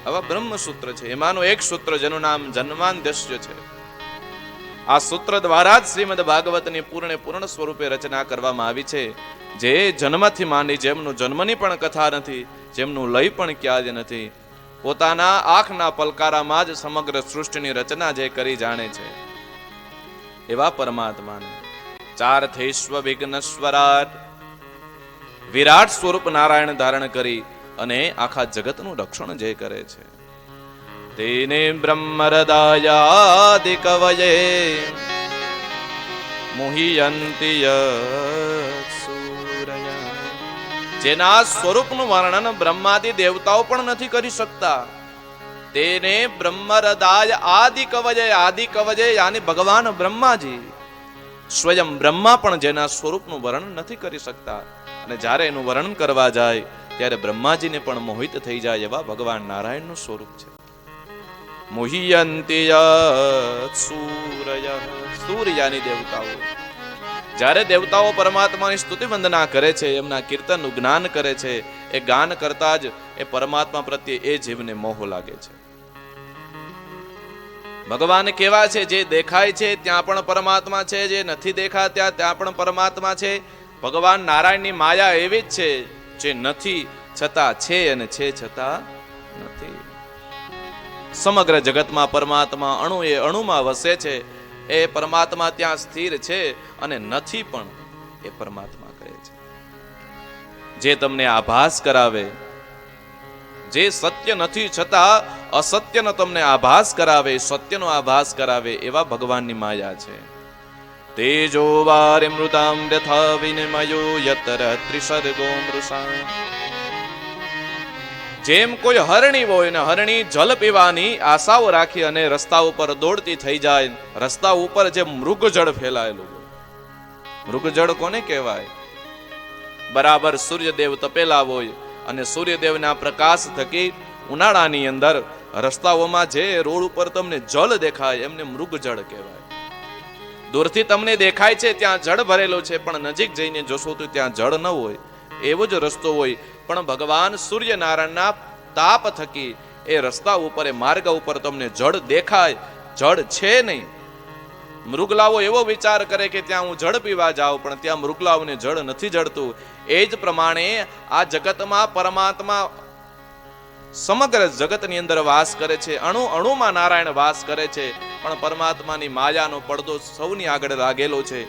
આવા બ્રહ્મ સૂત્ર છે, એમાંનું એક સૂત્ર જેનું નામ જન્માંદ્યસ્ય છે. આ સૂત્ર દ્વારા જ શ્રીમદ ભાગવતની પૂર્ણ સ્વરૂપે રચના કરવામાં આવી છે. જે જન્મથી માંડી, જેમનું જન્મની પણ કથા નથી, જેમનું લય પણ ક્યાં નથી, પોતાના આંખના પલકારામાં જ સમગ્ર સૃષ્ટિની રચના જે કરી જાણે છે, એવા પરમાત્માને ચાર્થેષ્વ વિઘ્નસ્વરાટ વિરાટ સ્વરૂપ નારાયણ ધારણ કરી અને આખા જગતનું રક્ષણ જે કરે છે, તેને બ્રહ્મરદાયાદિ કવયે મુહ્યન્તિ યસૂરયઃ. જેના સ્વરૂપનું વર્ણન બ્રહ્માદિ દેવતાઓ પણ નથી કરી શકતા, તેને બ્રહ્મરદાય આદિ કવયે. આદિ કવયે યાની ભગવાન બ્રહ્માજી સ્વયં બ્રહ્મા પણ જેના સ્વરૂપનું વર્ણન નથી કરી શકતા, અને જ્યારે એનું વર્ણન કરવા જાય ત્યારે બ્રહ્માજીને પણ મોહિત થઈ જાય એવા ભગવાન નારાયણનું સ્વરૂપ છે. મુહ્યન્તિ યસૂરયઃ. સૂર્યાની દેવતાઓ, જ્યારે દેવતાઓ પરમાત્માની સ્તુતિ વંદના કરે છે, એમના કીર્તનનું જ્ઞાન કરે છે, એ ગાન કરતા જ એ પરમાત્મા પ્રત્યે એ જીવને મોહ લાગે છે. ભગવાન કેવા છે? જે દેખાય છે ત્યાં પણ પરમાત્મા છે, જે નથી દેખાતા ત્યાં પણ પરમાત્મા છે. ભગવાન નારાયણની માયા એવી જ છે, જે નથી છતાં છે અને છે છતાં નથી. સમગ્ર જગતમાં પરમાત્મા અણુ એ અણુમાં વસે છે. એ પરમાત્મા ત્યાં સ્થિર છે અને નથી પણ એ પરમાત્મા કહે છે. જે તમને આભાસ કરાવે, જે સત્ય નથી છતાં અસત્યનો તમને આભાસ કરાવે, સત્યનો આભાસ કરાવે, એવા ભગવાનની માયા છે. તેજો વારે મૃતામ યથા વિનિમયો યત્ર ત્રિસર્ગો મૃષા. જેમ કોઈ હરણી હોય ને હરણી જલ પીવાની આશાઓ રાખી અને રસ્તા ઉપર દોડતી થઈ જાય, રસ્તા ઉપર જે મૃગજળ ફેલાયેલું હોય. મૃગજળ કોને કહેવાય? બરાબર સૂર્યદેવ તપેલા હોય અને સૂર્યદેવના પ્રકાશ થકી ઉનાળાની અંદર રસ્તાઓમાં જે રોડ ઉપર તમને જળ દેખાય એમને મૃગજળ કહેવાય. દૂરથી તમને દેખાય છે ત્યાં જળ ભરેલો છે, પણ નજીક જઈને જોશો તો ત્યાં જળ ન હોય, એવો જ રસ્તો હોય. પણ ભગવાન સૂર્યનારાયણના તાપ થકી એ રસ્તા ઉપર, એ માર્ગ ઉપર તમને જળ દેખાય, જળ છે નહીં. મૃગલાઓ એવો વિચાર કરે કે ત્યાં હું જળ પીવા જાઉં, પણ ત્યાં મૃગલાઓને જળ નથી જળતું. એ જ પ્રમાણે આ જગતમાં પરમાત્મા સમગ્ર જગતની અંદર વાસ કરે છે, અણુ અણુમાં નારાયણ વાસ કરે છે, પણ પરમાત્માની માયાનો પડદો સૌની આગળ લાગેલો છે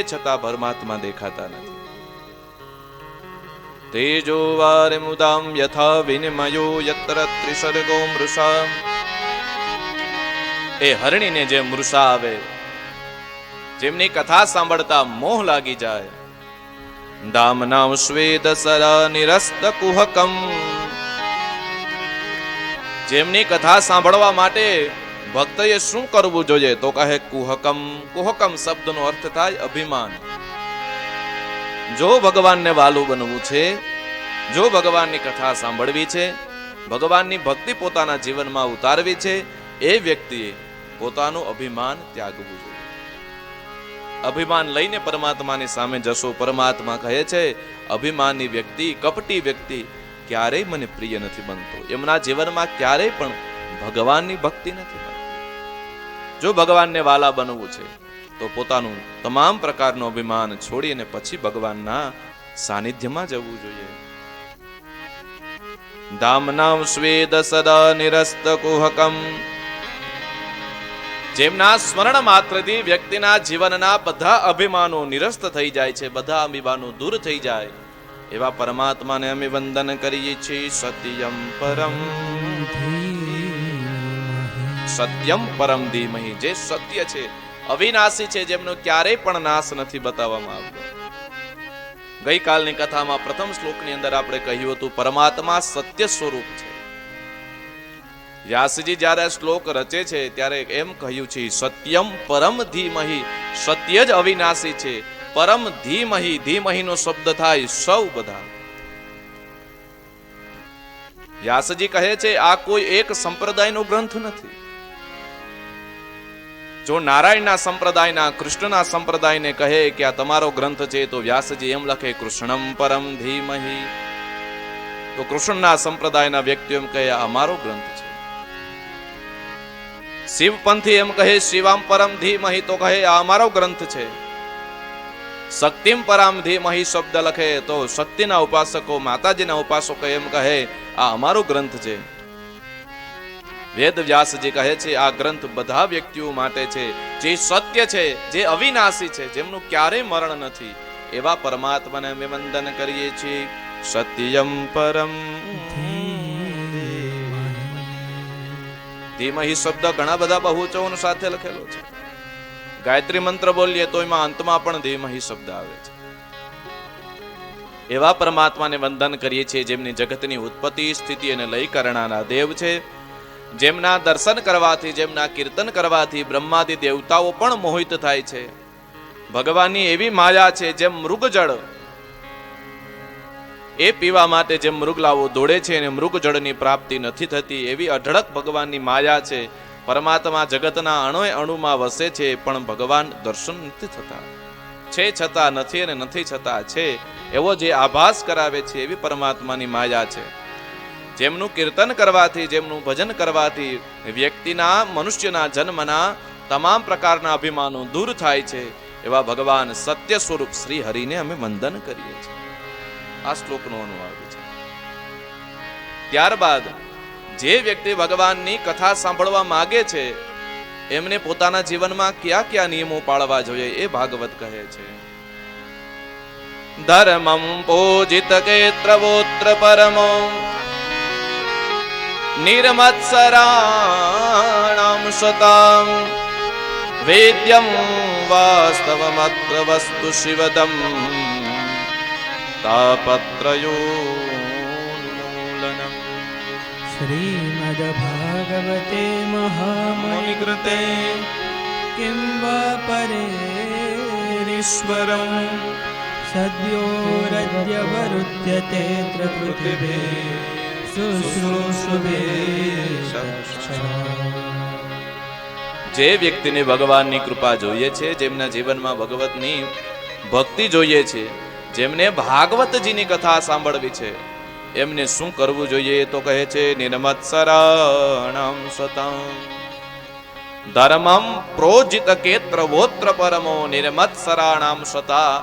છતાં પરમાત્મા દેખાતા નથી. તેજો વારે મુદામ યથા વિનિમયો યત્ર ત્રિસર્ગો મૃષા. એ હરણીને જે મૃષા આવે, જેમની કથા સાંભળતા મોહ લાગી જાય. દામનામ સ્વેદ સરા નિરસ્ત કુહકમ. જેમની કથા સાંભળવા માટે ભક્તએ શું કરવું જોઈએ? તો કહે કુહકમ. કુહકમ શબ્દનો અર્થ થાય અભિમાન. જો ભગવાનને વાલું બનવું છે, જો ભગવાનની કથા સાંભળવી છે, ભગવાનની ભક્તિ પોતાના જીવનમાં ઉતારવી છે, એ વ્યક્તિએ પોતાનું અભિમાન ત્યાગવું જોઈએ. અભિમાન લઈને પરમાત્માની સામે જશો. પરમાત્મા કહે છે અભિમાની વ્યક્તિ, કપટી વ્યક્તિ ક્યારેય મને પ્રિય નથી બનતો. એમના જીવનમાં ક્યારેય પણ ભગવાનની ભક્તિ નથી બનતી. જો ભગવાનને વાલા બનવું છે તો પોતાનું તમામ પ્રકારનું અભિમાન છોડીને પછી ભગવાનના સાનિધ્યમાં જવું જોઈએ. દામનામ સ્વેદ સદા નિરસ્ત કુહકમ. જેમના સ્મરણ માત્રથી વ્યક્તિના જીવનના બધા અભિમાનો નિરસ્ત થઈ જાય છે, બધા અભિમાનો દૂર થઈ જાય, એવા પરમાત્માને અમે વંદન કરીએ છીએ. સત્યમ પરમ સત્યમ પરમ ધીમહિ. જે સત્ય છે, અવિનાશી છે, જેમનો ક્યારેય પણ નાશ નથી બતાવવામાં આવ્યો. ગઈકાલની કથામાં પ્રથમ શ્લોકની અંદર આપણે કહ્યું હતું પરમાત્મા સત્ય સ્વરૂપ છે. વ્યાસજી જ્યારે શ્લોક રચે છે ત્યારે એમ કહ્યું છે સત્યમ પરમ ધીમહિ. સત્ય જ અવિનાશી છે. પરમ ધીમહિ. ધીમહિનો શબ્દ થાય સૌ બધા. વ્યાસજી કહે છે આ કોઈ એક સંપ્રદાયનો ગ્રંથ નથી. જો નારાયણના સંપ્રદાયના, કૃષ્ણના સંપ્રદાયને કહે કે આ તમારો ગ્રંથ છે, તો વ્યાસજી એમ લખે કૃષ્ણમ પરમ ધીમહિ. તો કૃષ્ણના સંપ્રદાયના વ્યક્તિઓ એમ કહે આ અમારો ગ્રંથ છે. શિવપંથી એમ કહે શિવામ પરમ ધીમહિ, તો કહે આ અમારો ગ્રંથ છે. શક્તિમ પરમ ધીમહિ શબ્દ લખે તો શક્તિના ઉપાસકો, માતાજીના ઉપાસકો એમ કહે આ અમારો ગ્રંથ છે. વેદ વ્યાસજી કહે છે આ ગ્રંથ બધા વ્યક્તિઓ માટે છે, જે સત્ય છે, જે અવિનાશી છે, જેમનું ક્યારેય મરણ નથી, એવા પરમાત્માને અમે વંદન કરીએ છીએ. સત્યમ પરમ ધીમહિ શબ્દ ઘણા બધા બહુચૌન સાથે લખેલો છે. ગાયત્રી મંત્ર બોલીએ તો એમાં અંતમાં પણ ધીમહિ શબ્દ આવે છે. એવા પરમાત્માને વંદન કરીએ છીએ જેમની જગતની ઉત્પત્તિ, સ્થિતિ અને લય કરનારા દેવ છે. જેમના દર્શન કરવાથી, જેમના કીર્તન કરવાથી બ્રહ્માદિ દેવતાઓ પણ મોહિત થાય છે. ભગવાનની એવી માયા છે, જેમ મૃગજળ એ પીવા માટે જેમ મૃગલાઓ દોડે છે અને મૃગજળની પ્રાપ્તિ નથી થતી, એવી અઢળક ભગવાનની માયા છે. પરમાત્મા જગતના અણુએ અણુમાં વસે છે, પણ ભગવાન દર્શન નથી થતા. છે છતાં નથી અને નથી છતાં છે, એવો જે આભાસ કરાવે છે એવી પરમાત્માની માયા છે. જેમનું કીર્તન કરવાથી, જેમનું ભજન કરવાથી વ્યક્તિના, મનુષ્યના જન્મના તમામ પ્રકારના અભિમાનો દૂર થાય છે, એવા ભગવાન સત્ય સ્વરૂપ શ્રી હરિને અમે વંદન કરીએ છીએ. આ શ્લોકનો અનુવાદ છે. ત્યારબાદ જે વ્યક્તિ ભગવાનની કથા સાંભળવા માંગે છે એમને પોતાના જીવનમાં કયા કયા નિયમો પાળવા જોઈએ એ ભાગવત કહે છે. ધર્મમ પૂજિત કેત્રવોત્ર પરમો નિર્મત્સરાણામ સતામ વેદ્યમ વાસ્તવમત્ર વસ્તુ શિવદમ તાપત્રયોન્મૂલનમ. શ્રીમદ ભાગવતે મહામુનિ કૃતે કિં વા પરેરીશ્વરં સદ્યોરદ્યવરુધ્યતે પૃથિવી શુશ્રૂષુભે. જે વ્યક્તિને ભગવાનની કૃપા જોઈએ છે, જેમના જીવનમાં ભગવતની ભક્તિ જોઈએ છે, જેમને ભાગવતજીની કથા સાંભળવી છે, એમને શું કરવું જોઈએ? તો કહે છે નિર્મત્સરાણામ સતામ ધર્મમ પ્રોજિત કેત્રવોત્ર પરમો નિર્મત્સરાણામ સતા.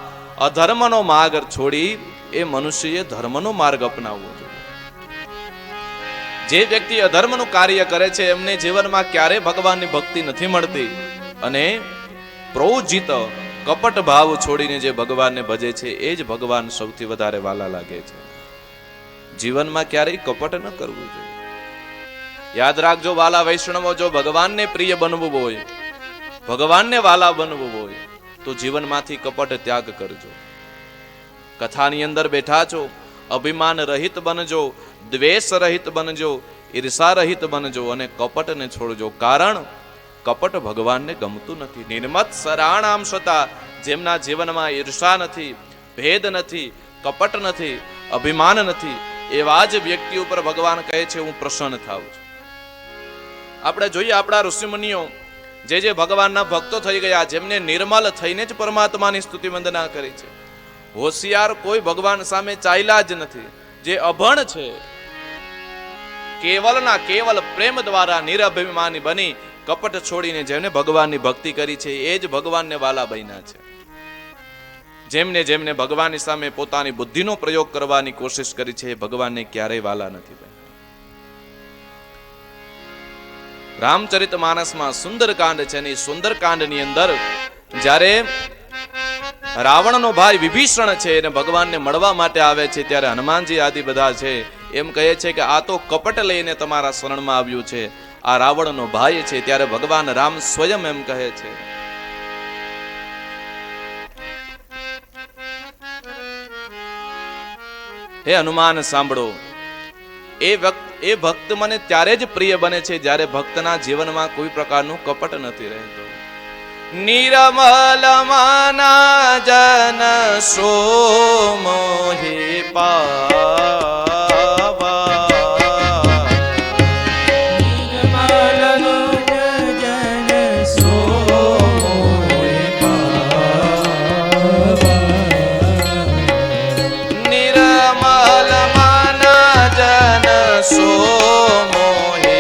અધર્મનો માર્ગ છોડી એ મનુષ્યએ ધર્મનો માર્ગ અપનાવવો જોઈએ. જે વ્યક્તિ અધર્મનું કાર્ય કરે છે એમને જીવનમાં ક્યારે ભગવાનની ભક્તિ નથી મળતી. અને પ્રોજિત કપટ ભાવ છોડીને જે ભગવાનને ભજે છે એ જ ભગવાન સૌથી વધારે વાલા લાગે છે. જીવનમાં ક્યારેય કપટ ન કરવું જોઈએ. યાદ રાખજો વાલા વૈષ્ણવો, જો ભગવાનને પ્રિય બનવું હોય, ભગવાનને વાલા બનવું હોય તો જીવનમાંથી કપટ ત્યાગ કરજો. કથાની અંદર બેઠા છો, અભિમાન રહિત બનજો, દ્વેષ રહિત બનજો, ઈર્ષા રહિત બનજો અને કપટને છોડજો. કારણ કપટ ભગવાનને ગમતું નથી. નિર્મત્સરાણામ સતા, જેમના જીવનમાં ઈર્ષા નથી, ભેદ નથી, કપટ નથી, અભિમાન નથી, એવા જ વ્યક્તિ ઉપર ભગવાન કહે છે હું પ્રસન્ન થાઉં છું. આપણે જોઈએ આપણા ઋષિમુનિઓ જે ભગવાનના ભક્તો થઈ ગયા, જેમને નિર્મલ થઈને જ પરમાત્માની સ્તુતિ વંદના કરી છે. હોશિયાર કોઈ ભગવાન સામે ચાલ્યા જ નથી. જે અભણ છે, કેવલના કેવલ પ્રેમ દ્વારા નિરભિમાની બની કપટ છોડીને જેમને ભગવાનની ભક્તિ કરી છે એ જ ભગવાનને વાલા બન્યા છે. જેમને જેમને ભગવાનની સામે પોતાની બુદ્ધિનો પ્રયોગ કરવાની કોશિશ કરી છે એ ભગવાનને ક્યારેય વાલા નથી બન્યા. રામચરિત માનસમાં સુંદરકાંડ છે ને સુંદરકાંડની અંદર જ્યારે રાવણનો ભાઈ વિભીષણ છે એને ભગવાનને મળવા માટે આવે છે ત્યારે હનુમાનજી આદિ બધા છે એમ કહે છે કે આ તો કપટ લઈને તમારા શરણમાં આવ્યું છે, આ રાવણનો ભાઈ છે. ત્યારે ભગવાન રામ સ્વયં એમ કહે છે હે હનુમાન સાંભળો, એ ભક્ત મને ત્યારે જ પ્રિય બને છે જ્યારે ભક્તના જીવનમાં કોઈ પ્રકારનું કપટ નથી રહેતું. નિરમલ માના જન સો મોહે પાવા, નિર્મલ જન સો મોહે પાવા, નિરમલ માના જન સો મોહે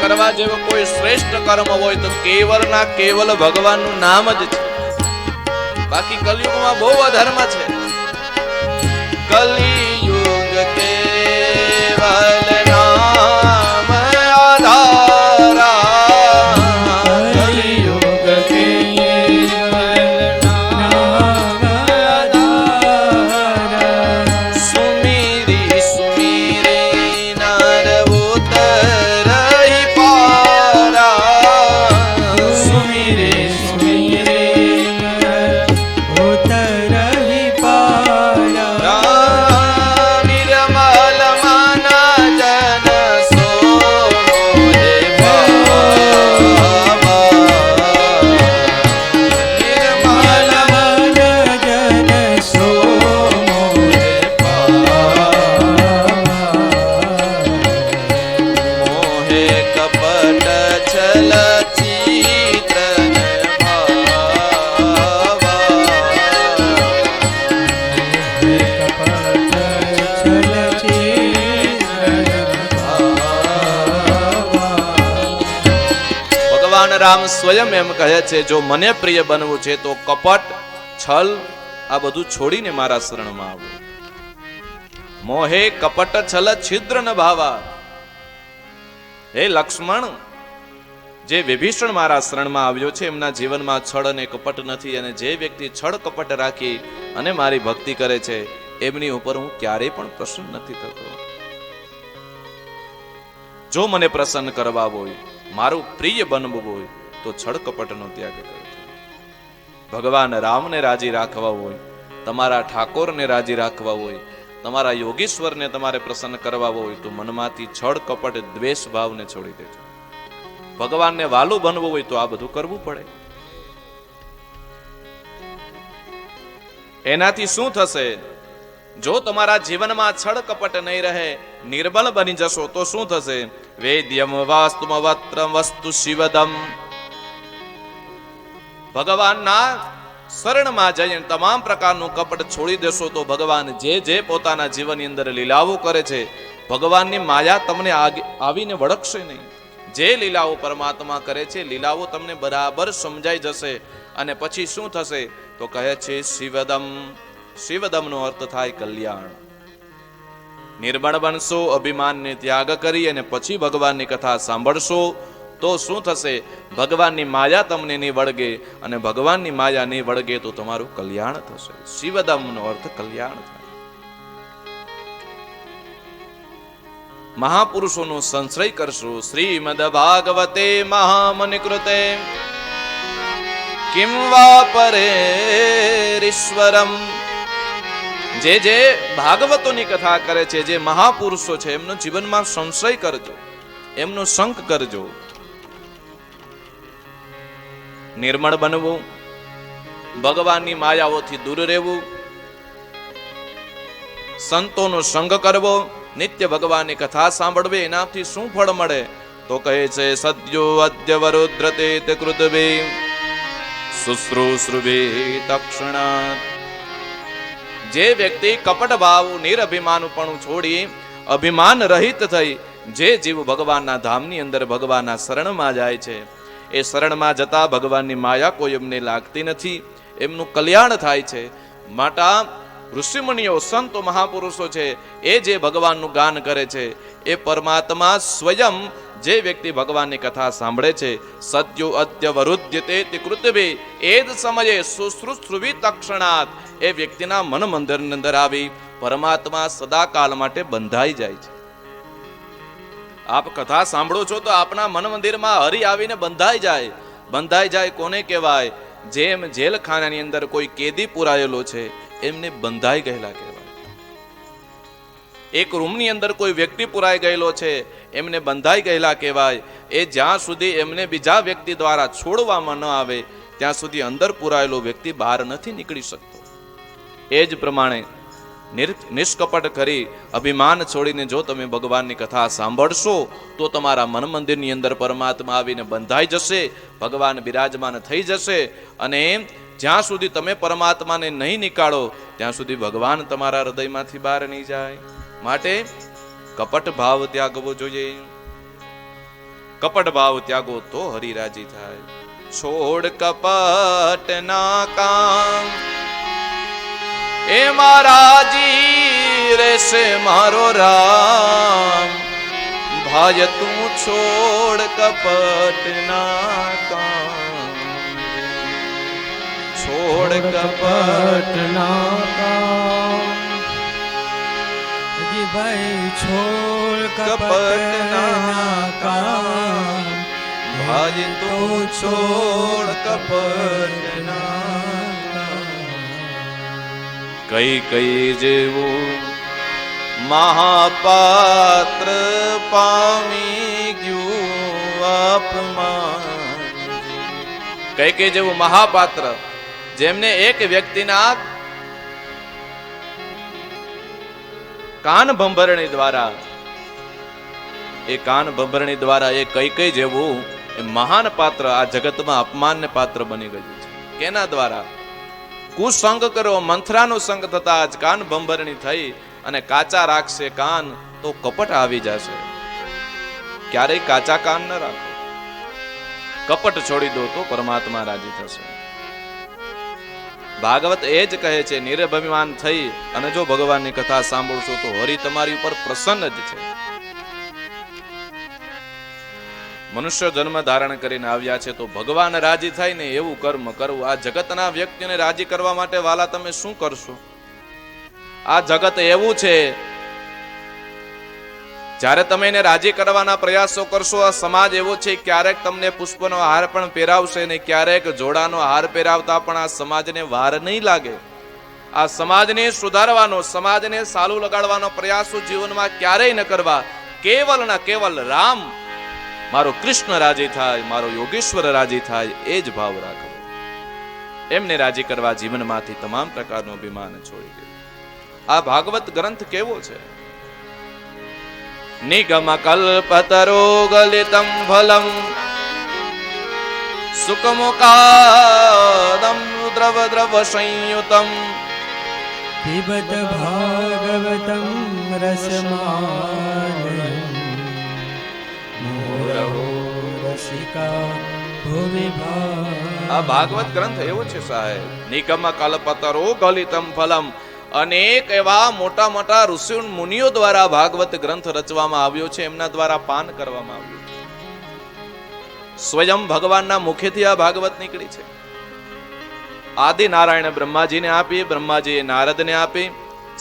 કરવા જેવો કોઈ શ્રેષ્ઠ કર્મ હોય તો કેવલ ના કેવલ ભગવાનનું નામ જ છે. બાકી કલિયુગમાં બહુ અધર્મ છે. કલિયુગ કેવલ નામ આધારા, કલિયુગ કેવલ નામ આધારા, સુમીરી સુમીરી નર રામ સ્વયં એમ કહે છે જો મને પ્રિય બનવું છે તો કપટ, છલ આ બધું છોડીને મારા શરણમાં આવો. મોહે કપટ છલ છિદ્ર ન ભાવા. હે લક્ષ્મણ, જે વિભીષણ મારા શરણમાં આવ્યો છે એમના જીવનમાં છળ અને કપટ નથી, અને જે વ્યક્તિ છળ કપટ રાખી અને મારી ભક્તિ કરે છે એમની ઉપર હું ક્યારેય પણ પ્રસન્ન નથી થતો. જો મને પ્રસન્ન કરવા હોય, મારું પ્રિય બનવું હોય તો છળ કપટનો ત્યાગ કરજો. ભગવાન રામને રાજી રાખવા હોય, તમારા ઠાકોરને રાજી રાખવા હોય, તમારા યોગીશ્વરને તમારે પ્રસન્ન કરવા હોય તો મનમાંથી છળ કપટ દ્વેષ ભાવને છોડી દેજો. ભગવાનને વાલું બનવું હોય તો આ બધું કરવું પડે. એનાથી શું થશે? જો તમારા જીવનમાં છળ કપટ નહીં રહે, નિર્બળ બની જશો તો શું થશે? વેદ્યમ વાસ્તુમ વસ્ત્રમ વસ્તુ શિવદમ. ભગવાનના શરણમાં જઈને તમામ પ્રકારનું કપટ છોડી દેશો તો ભગવાન જે જે પોતાના જીવનની અંદર લીલાઓ કરે છે, ભગવાનની માયા તમને આવીને વળગશે નહીં. જે લીલાઓ પરમાત્મા કરે છે, લીલાઓ તમને બરાબર સમજાઈ જશે. અને પછી શું થશે તો કહે છે શિવદમ. શિવદમનો અર્થ થાય કલ્યાણ. નિર્મળ બનશો, અભિમાનને ત્યાગ કરી અને પછી ભગવાનની કથા સાંભળશો તો શું થશે? ભગવાનની માયા તમને નહીં વળગે, અને ભગવાનની માયા નહીં વળગે તો તમારું કલ્યાણ થશે. શિવદમનો અર્થ કલ્યાણ થાય. મહાપુરુષોનો સંશ્રય કરશો. શ્રીમદ ભાગવતે મહામુનિ કૃતે કિમ વા પરેરીશ્વરમ. જે જે ભાગવતોની કથા કરે છે, જે મહાપુરુષો છે, એમનો જીવનમાં સંશય કરજો, એમનો સંક કરજો. નિર્મળ બનવું, ભગવાનની માયાઓથી દૂર રહેવું, સંતોનો સંગ કરવો, નિત્ય ભગવાનની કથા સાંભળવી. એનાથી શું ફળ મળે તો કહે છે સદ્યો અદ્ય વરુદ્રતે તે કૃતવે શુશ્રૂષૃભે તક્ષણાત. જે વ્યક્તિ કપટ ભાવ નિરભિમાનપણું છોડી અભિમાન રહિત થઈ જે જીવ ભગવાનના ધામની અંદર ભગવાનના શરણમાં જાય છે, એ શરણમાં જતા ભગવાનની માયા કોઈ એમને લાગતી નથી, એમનું કલ્યાણ થાય છે. માટે ઋષિમુનિઓ, સંતો, મહાપુરુષો છે, એ જે ભગવાનનું ગાન કરે છે એ પરમાત્મા સ્વયં જે વ્યક્તિ ભગવાનની કથા સાંભળે છે, સદ્યો અદ્ય વરુદ્યતે તે કૃતવે, એ જ સમયે શુશ્રૂષૃભિ તક્ષણાત, એ વ્યક્તિના મન મંદિરની અંદર આવી પરમાત્મા સદાકાલ માટે બંધાઈ જાય છે. આપ કથા સાંભળો છો તો આપના મન મંદિરમાં હરિ આવીને બંધાઈ જાય. બંધાઈ જાય કોને કહેવાય? જેમ જેલખાનાની અંદર કોઈ કેદી પુરાયેલો છે એમને બંધાઈ ગયેલા કહેવાય. એક રૂમની અંદર કોઈ વ્યક્તિ પુરાઈ ગયેલો છે એમને બંધાઈ ગયેલા કહેવાય. એ જ્યાં સુધી એમને બીજા વ્યક્તિ દ્વારા છોડવામાં ન આવે ત્યાં સુધી અંદર પુરાયેલો વ્યક્તિ બહાર નથી નીકળી શકતો. એ જ પ્રમાણે નિષ્કપટ કરી અભિમાન છોડીને જો તમે ભગવાનની કથા સાંભળશો તો તમારા મન મંદિરની અંદર પરમાત્મા આવીને બંધાઈ જશે, ભગવાન બિરાજમાન થઈ જશે. અને જ્યાં સુધી તમે પરમાત્માને નહીં નીકાળો ત્યાં સુધી ભગવાન તમારા હૃદયમાંથી બહાર નહીં જાય. માટે કપટ ભાવ ત્યાગવો જોઈએ. કપટ ભાવ ત્યાગો તો હરિરાજી થાય. છોડ કપટ ના કામ એ મારાજી રેશે મારો રામ. ભાય તું છોડ કપટ ના કામ, છોડ કપટ ના કામ. ભાઈ છોડ કપટ ના કામ, ભાય તું છોડ કપટ ના. કઈ કઈ જેવું મહાપાત્ર પામી ગયું અપમાન. કઈ કઈ જેવું મહાપાત્ર જેમને એક વ્યક્તિના કાન ભંભરણી દ્વારા એ કઈ કઈ જેવું એ મહાન પાત્ર આ જગતમાં અપમાનને પાત્ર બની ગયું છે. કેના દ્વારા? કુસંગ કરો, મંથરાનો સંગ થતા જ કાન ભંભરણી થઈ. અને કાચા રાખશે કાન તો કપટ આવી જશે. ક્યારેય કાચા કાન ન રાખો, કપટ છોડી દો તો પરમાત્મા રાજી થશે. ભાગવત એ જ કહે છે નિરભિમાન થઈ અને જો ભગવાનની કથા સાંભળશો તો હરિ તમારી ઉપર પ્રસન્ન જ છે. મનુષ્ય જન્મ ધારણ કરીને આવ્યા છે તો ભગવાન રાજી થાય ને એવું કર્મ કરવું. આ જગતના વ્યક્તિને રાજી કરવા માટે વાલા તમે શું કરશો? આ જગત એવું છે, જ્યારે તમે એને રાજી કરવાના પ્રયાસો કરશો, આ સમાજ એવો છે, ક્યારેક તમને પુષ્પનો હાર પણ પહેરાવશે ને ક્યારેક જોડાનો હાર પહેરાવતા પણ આ સમાજને વાર નહીં લાગે. આ સમાજને સુધારવાનો, સમાજને સાલું લગાડવાનો પ્રયાસો જીવનમાં ક્યારેય ન કરવા. કેવલ ને કેવલ રામ, મારો કૃષ્ણ રાજી થાય, મારો યોગેશ્વર રાજી થાય, એ જ ભાવ રાખવો. એમને રાજી કરવા જીવનમાંથી તમામ પ્રકારનું અભિમાન છોડી દેવું. આ ભાગવત ગ્રંથ કેવો છે? નિગમ કલ્પતરો ગલિતમ ફલમ સુકમુકાદમ દ્રવ દ્રવ સંયુતમ पिबत भागवतं रसमालयं मुहुरहो रसिका भुवि આ ભાગવત ગ્રંથ એવો છે સાહેબ. નિગમ કલ્પતરો ગલિતમ ફલમ. અનેક એવા મોટા મોટા ઋષિ મુનિઓ દ્વારા ભાગવત ગ્રંથ રચવામાં આવ્યો છે, એમના દ્વારા પાન કરવામાં આવ્યું છે. સ્વયં ભગવાનના મુખેથી આ ભાગવત નીકળી છે. આદિ નારાયણ બ્રહ્માજીને આપી, બ્રહ્માજીએ નારદને આપી,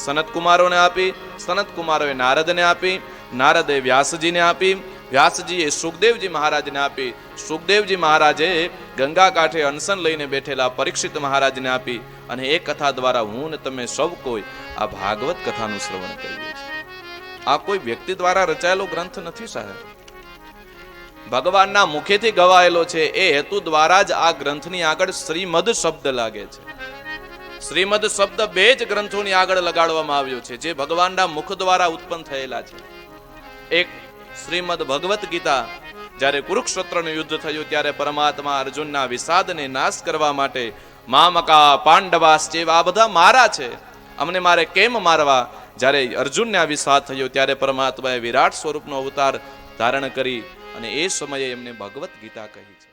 સનત કુમારોને આપી, સનત કુમારોએ નારદને આપી, નારદે વ્યાસજીને આપી, વ્યાસજીએ સુખદેવજી મહારાજને આપી, સુખદેવજી મહારાજે ગંગા કાંઠે અનશન લઈને બેઠેલા પરીક્ષિત મહારાજને આપી. અને એ કથા દ્વારા હું ને તમે સૌ કોઈ આ ભાગવત કથાનું શ્રવણ કરીએ છીએ. આ કોઈ વ્યક્તિ દ્વારા રચાયેલો ગ્રંથ નથી સાહેબ, ભગવાનના મુખેથી ગવાયેલો છે. એ હેતુ દ્વારા જ આ ગ્રંથની આગળ શ્રીમદ શબ્દ લાગે છે. શ્રીમદ શબ્દ બે જ ગ્રંથોની આગળ લગાડવામાં આવ્યો છે, જે ભગવાનના મુખ દ્વારા ઉત્પન્ન થયેલા છે. એક શ્રીમદ ભગવત ગીતા, જ્યારે કુરુક્ષેત્રનું યુદ્ધ થયું ત્યારે પરમાત્મા અર્જુનના વિષાદને નાશ કરવા માટે મામકા, પાંડવાસ જેવા આ બધા મારા છે, અમને મારે કેમ મારવા? જ્યારે અર્જુનને આ વિષાદ થયો ત્યારે પરમાત્માએ વિરાટ સ્વરૂપનો અવતાર ધારણ કરી અને એ સમયે એમને ભગવત ગીતા કહી છે.